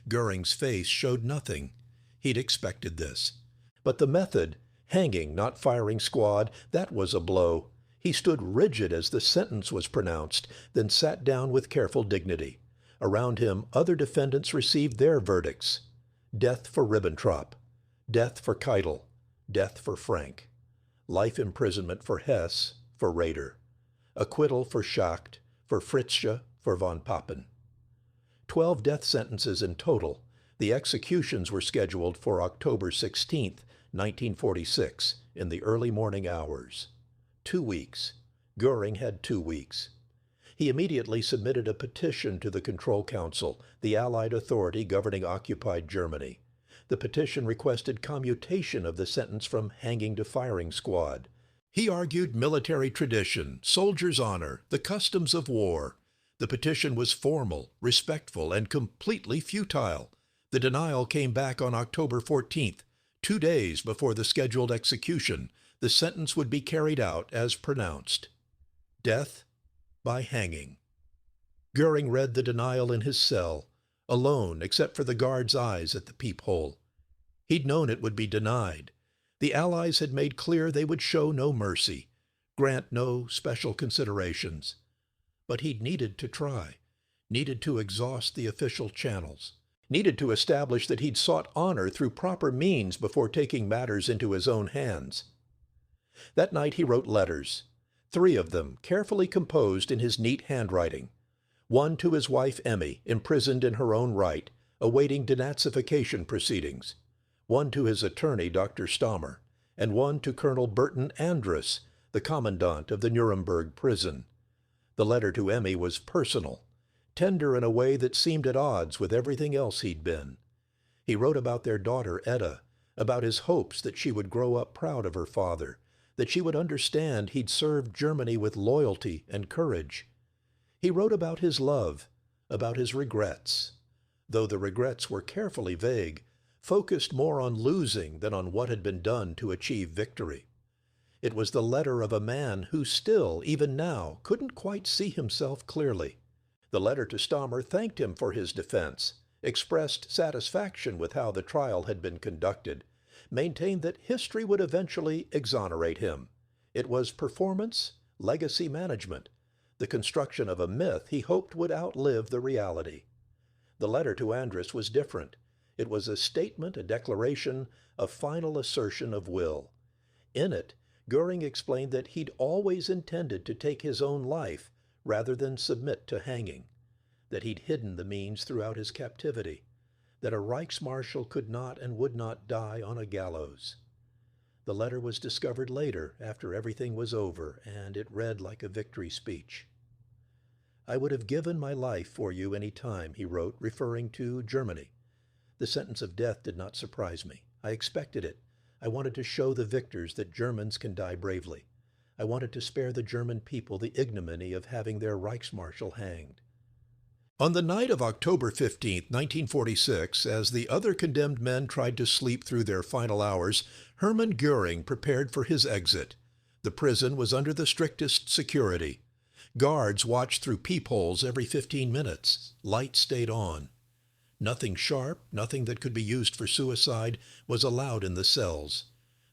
Speaker 1: Goering's face showed nothing. He'd expected this. But the method, hanging, not firing squad, that was a blow. He stood rigid as the sentence was pronounced, then sat down with careful dignity. Around him, other defendants received their verdicts. Death for Ribbentrop. Death for Keitel. Death for Frank. Life imprisonment for Hess, for Raeder. Acquittal for Schacht, for Fritzsche, for von Papen. 12 death sentences in total. The executions were scheduled for October 16th, 1946, in the early morning hours. 2 weeks. Goering had 2 weeks. He immediately submitted a petition to the Control Council, the Allied authority governing occupied Germany. The petition requested commutation of the sentence from hanging to firing squad. He argued military tradition, soldiers' honor, the customs of war. The petition was formal, respectful, and completely futile. The denial came back on October 14th, 2 days before the scheduled execution. The sentence would be carried out as pronounced: death by hanging. Goering read the denial in his cell, alone except for the guard's eyes at the peephole. He'd known it would be denied. The Allies had made clear they would show no mercy, grant no special considerations. But he'd needed to try, needed to exhaust the official channels, needed to establish that he'd sought honor through proper means before taking matters into his own hands. That night he wrote letters, 3 of them carefully composed in his neat handwriting. One to his wife Emmy, imprisoned in her own right, awaiting denazification proceedings. One to his attorney, Dr. Stammer, and one to Colonel Burton Andrus, the commandant of the Nuremberg prison. The letter to Emmy was personal, tender in a way that seemed at odds with everything else he'd been. He wrote about their daughter Etta, about his hopes that she would grow up proud of her father, that she would understand he'd served Germany with loyalty and courage. He wrote about his love, about his regrets, though the regrets were carefully vague, focused more on losing than on what had been done to achieve victory. It was the letter of a man who still, even now, couldn't quite see himself clearly. The letter to Stammer thanked him for his defense, expressed satisfaction with how the trial had been conducted, maintained that history would eventually exonerate him. It was performance, legacy management, the construction of a myth he hoped would outlive the reality. The letter to Andrus was different. It was a statement, a declaration, a final assertion of will. In it, Goering explained that he'd always intended to take his own life rather than submit to hanging, that he'd hidden the means throughout his captivity, that a Reichsmarshal could not and would not die on a gallows. The letter was discovered later, after everything was over, and it read like a victory speech. "I would have given my life for you any time," he wrote, referring to Germany. "The sentence of death did not surprise me. I expected it. I wanted to show the victors that Germans can die bravely. I wanted to spare the German people the ignominy of having their Reichsmarshal hanged." On the night of October 15, 1946, as the other condemned men tried to sleep through their final hours, Hermann Goering prepared for his exit. The prison was under the strictest security. Guards watched through peepholes every 15 minutes. Lights stayed on. Nothing sharp, nothing that could be used for suicide, was allowed in the cells.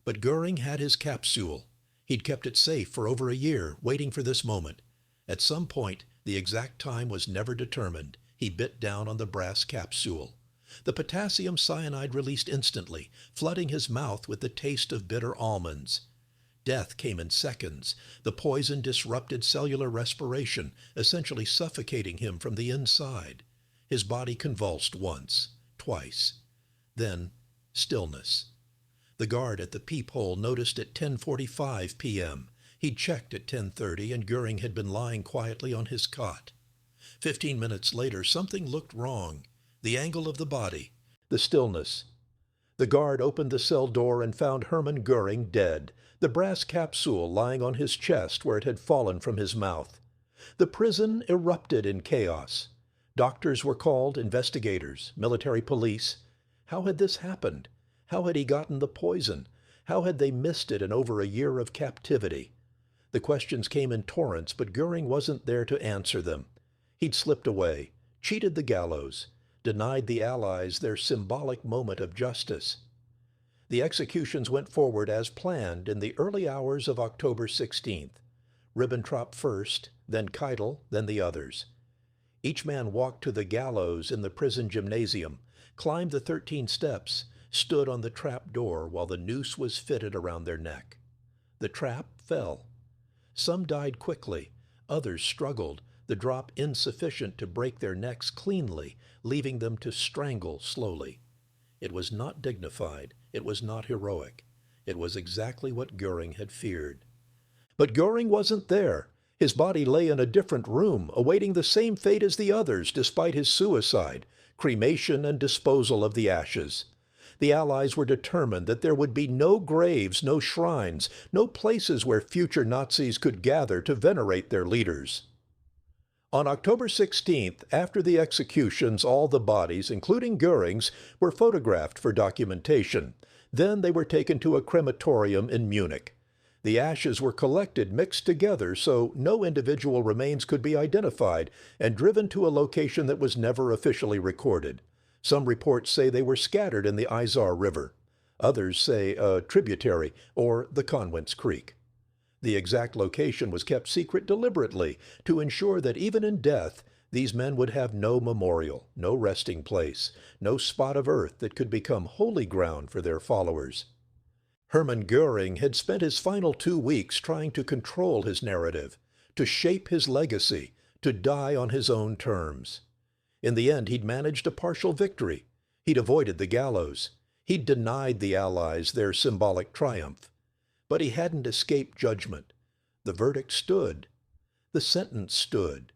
Speaker 1: But Goering had his capsule. He'd kept it safe for over a year, waiting for this moment. At some point, the exact time was never determined, he bit down on the brass capsule. The potassium cyanide released instantly, flooding his mouth with the taste of bitter almonds. Death came in seconds. The poison disrupted cellular respiration, essentially suffocating him from the inside. His body convulsed once, twice. Then, stillness. The guard at the peephole noticed at 10:45 p.m. He'd checked at 10:30, and Goering had been lying quietly on his cot. 15 minutes later, something looked wrong. The angle of the body, the stillness. The guard opened the cell door and found Hermann Goering dead, the brass capsule lying on his chest where it had fallen from his mouth. The prison erupted in chaos. Doctors were called, investigators, military police. How had this happened? How had he gotten the poison? How had they missed it in over a year of captivity? The questions came in torrents, but Goering wasn't there to answer them. He'd slipped away, cheated the gallows, denied the Allies their symbolic moment of justice. The executions went forward as planned in the early hours of October 16th. Ribbentrop first, then Keitel, then the others. Each man walked to the gallows in the prison gymnasium, climbed the 13 steps, stood on the trap door while the noose was fitted around their neck. The trap fell. Some died quickly, others struggled, the drop insufficient to break their necks cleanly, leaving them to strangle slowly. It was not dignified, it was not heroic. It was exactly what Goering had feared. But Goering wasn't there. His body lay in a different room, awaiting the same fate as the others despite his suicide, cremation and disposal of the ashes. The Allies were determined that there would be no graves, no shrines, no places where future Nazis could gather to venerate their leaders. On October 16th, after the executions, all the bodies, including Goering's, were photographed for documentation. Then they were taken to a crematorium in Munich. The ashes were collected mixed together so no individual remains could be identified and driven to a location that was never officially recorded. Some reports say they were scattered in the Izar River. Others say a tributary or the Conwent's Creek. The exact location was kept secret deliberately to ensure that even in death, these men would have no memorial, no resting place, no spot of earth that could become holy ground for their followers. Hermann Goering had spent his final 2 weeks trying to control his narrative, to shape his legacy, to die on his own terms. In the end, he'd managed a partial victory. He'd avoided the gallows. He'd denied the Allies their symbolic triumph. But he hadn't escaped judgment. The verdict stood. The sentence stood.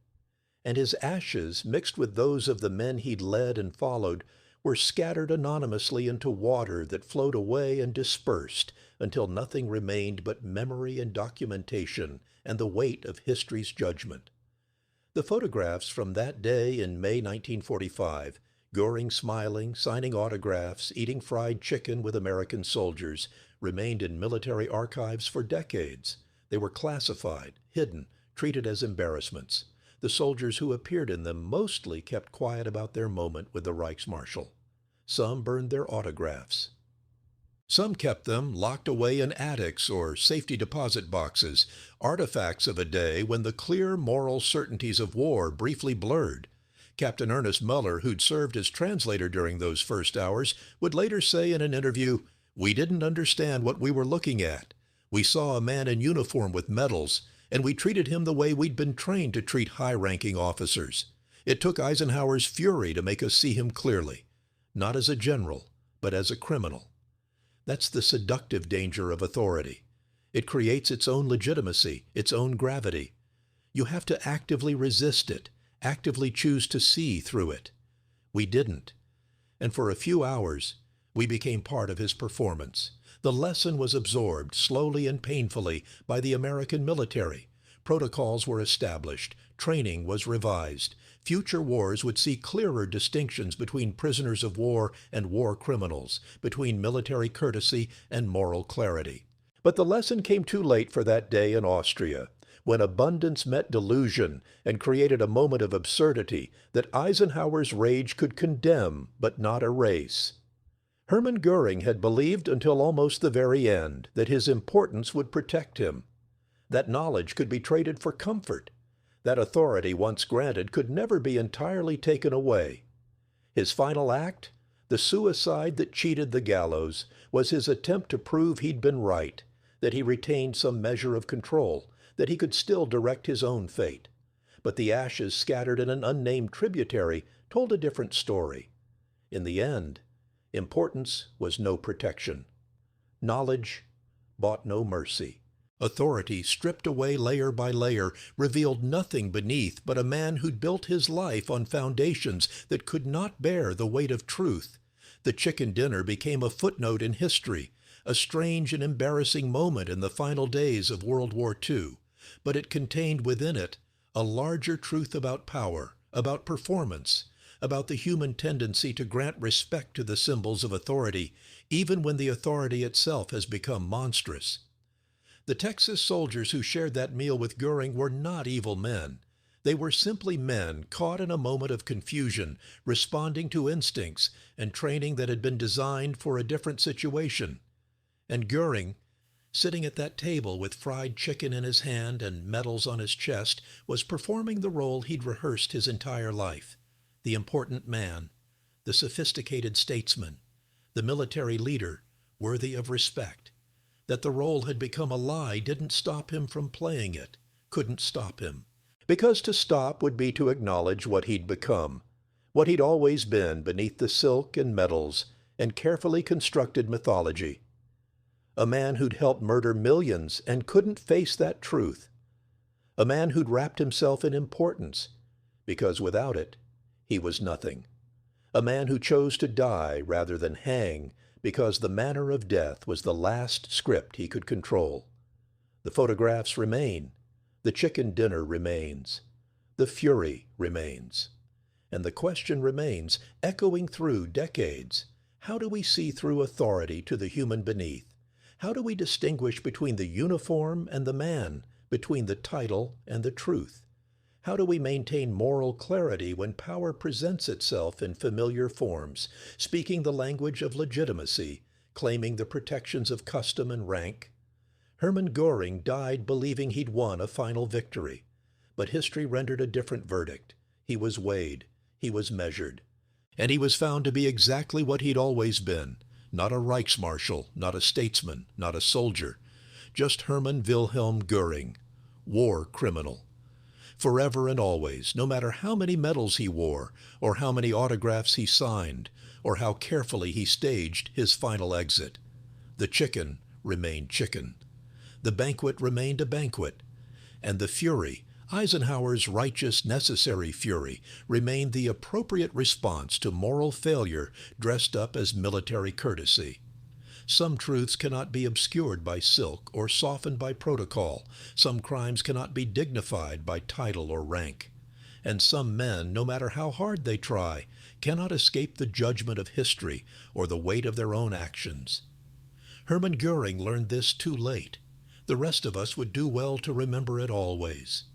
Speaker 1: And his ashes, mixed with those of the men he'd led and followed, were scattered anonymously into water that flowed away and dispersed until nothing remained but memory and documentation and the weight of history's judgment. The photographs from that day in May 1945, Goering smiling, signing autographs, eating fried chicken with American soldiers, remained in military archives for decades. They were classified, hidden, treated as embarrassments. The soldiers who appeared in them mostly kept quiet about their moment with the Reichsmarshal. Some burned their autographs. Some kept them locked away in attics or safety deposit boxes, artifacts of a day when the clear moral certainties of war briefly blurred. Captain Ernest Muller, who'd served as translator during those first hours, would later say in an interview, "We didn't understand what we were looking at. We saw a man in uniform with medals, and we treated him the way we'd been trained to treat high-ranking officers. It took Eisenhower's fury to make us see him clearly, not as a general, but as a criminal." That's the seductive danger of authority. It creates its own legitimacy, its own gravity. You have to actively resist it, actively choose to see through it. We didn't. And for a few hours, we became part of his performance. The lesson was absorbed, slowly and painfully, by the American military. Protocols were established. Training was revised. Future wars would see clearer distinctions between prisoners of war and war criminals, between military courtesy and moral clarity. But the lesson came too late for that day in Austria, when abundance met delusion and created a moment of absurdity that Eisenhower's rage could condemn but not erase. Hermann Goering had believed until almost the very end that his importance would protect him. That knowledge could be traded for comfort. That authority once granted could never be entirely taken away. His final act, the suicide that cheated the gallows, was his attempt to prove he'd been right, that he retained some measure of control, that he could still direct his own fate. But the ashes scattered in an unnamed tributary told a different story. In the end, importance was no protection. Knowledge bought no mercy. Authority, stripped away layer by layer, revealed nothing beneath but a man who'd built his life on foundations that could not bear the weight of truth. The chicken dinner became a footnote in history, a strange and embarrassing moment in the final days of World War II, but it contained within it a larger truth about power, about performance, about the human tendency to grant respect to the symbols of authority, even when the authority itself has become monstrous. The Texas soldiers who shared that meal with Goering were not evil men. They were simply men caught in a moment of confusion, responding to instincts and training that had been designed for a different situation. And Goering, sitting at that table with fried chicken in his hand and medals on his chest, was performing the role he'd rehearsed his entire life. The important man, the sophisticated statesman, the military leader, worthy of respect. That the role had become a lie didn't stop him from playing it, couldn't stop him. Because to stop would be to acknowledge what he'd become, what he'd always been beneath the silk and medals and carefully constructed mythology. A man who'd helped murder millions and couldn't face that truth. A man who'd wrapped himself in importance, because without it, he was nothing. A man who chose to die rather than hang, because the manner of death was the last script he could control. The photographs remain. The chicken dinner remains. The fury remains. And the question remains, echoing through decades, how do we see through authority to the human beneath? How do we distinguish between the uniform and the man, between the title and the truth? How do we maintain moral clarity when power presents itself in familiar forms, speaking the language of legitimacy, claiming the protections of custom and rank? Hermann Göring died believing he'd won a final victory, but history rendered a different verdict. He was weighed, he was measured, and he was found to be exactly what he'd always been, not a Reichsmarshal, not a statesman, not a soldier, just Hermann Wilhelm Göring, war criminal. Forever and always, no matter how many medals he wore, or how many autographs he signed, or how carefully he staged his final exit. The chicken remained chicken. The banquet remained a banquet. And the fury, Eisenhower's righteous, necessary fury, remained the appropriate response to moral failure dressed up as military courtesy. Some truths cannot be obscured by silk or softened by protocol. Some crimes cannot be dignified by title or rank. And some men, no matter how hard they try, cannot escape the judgment of history or the weight of their own actions. Hermann Göring learned this too late. The rest of us would do well to remember it always.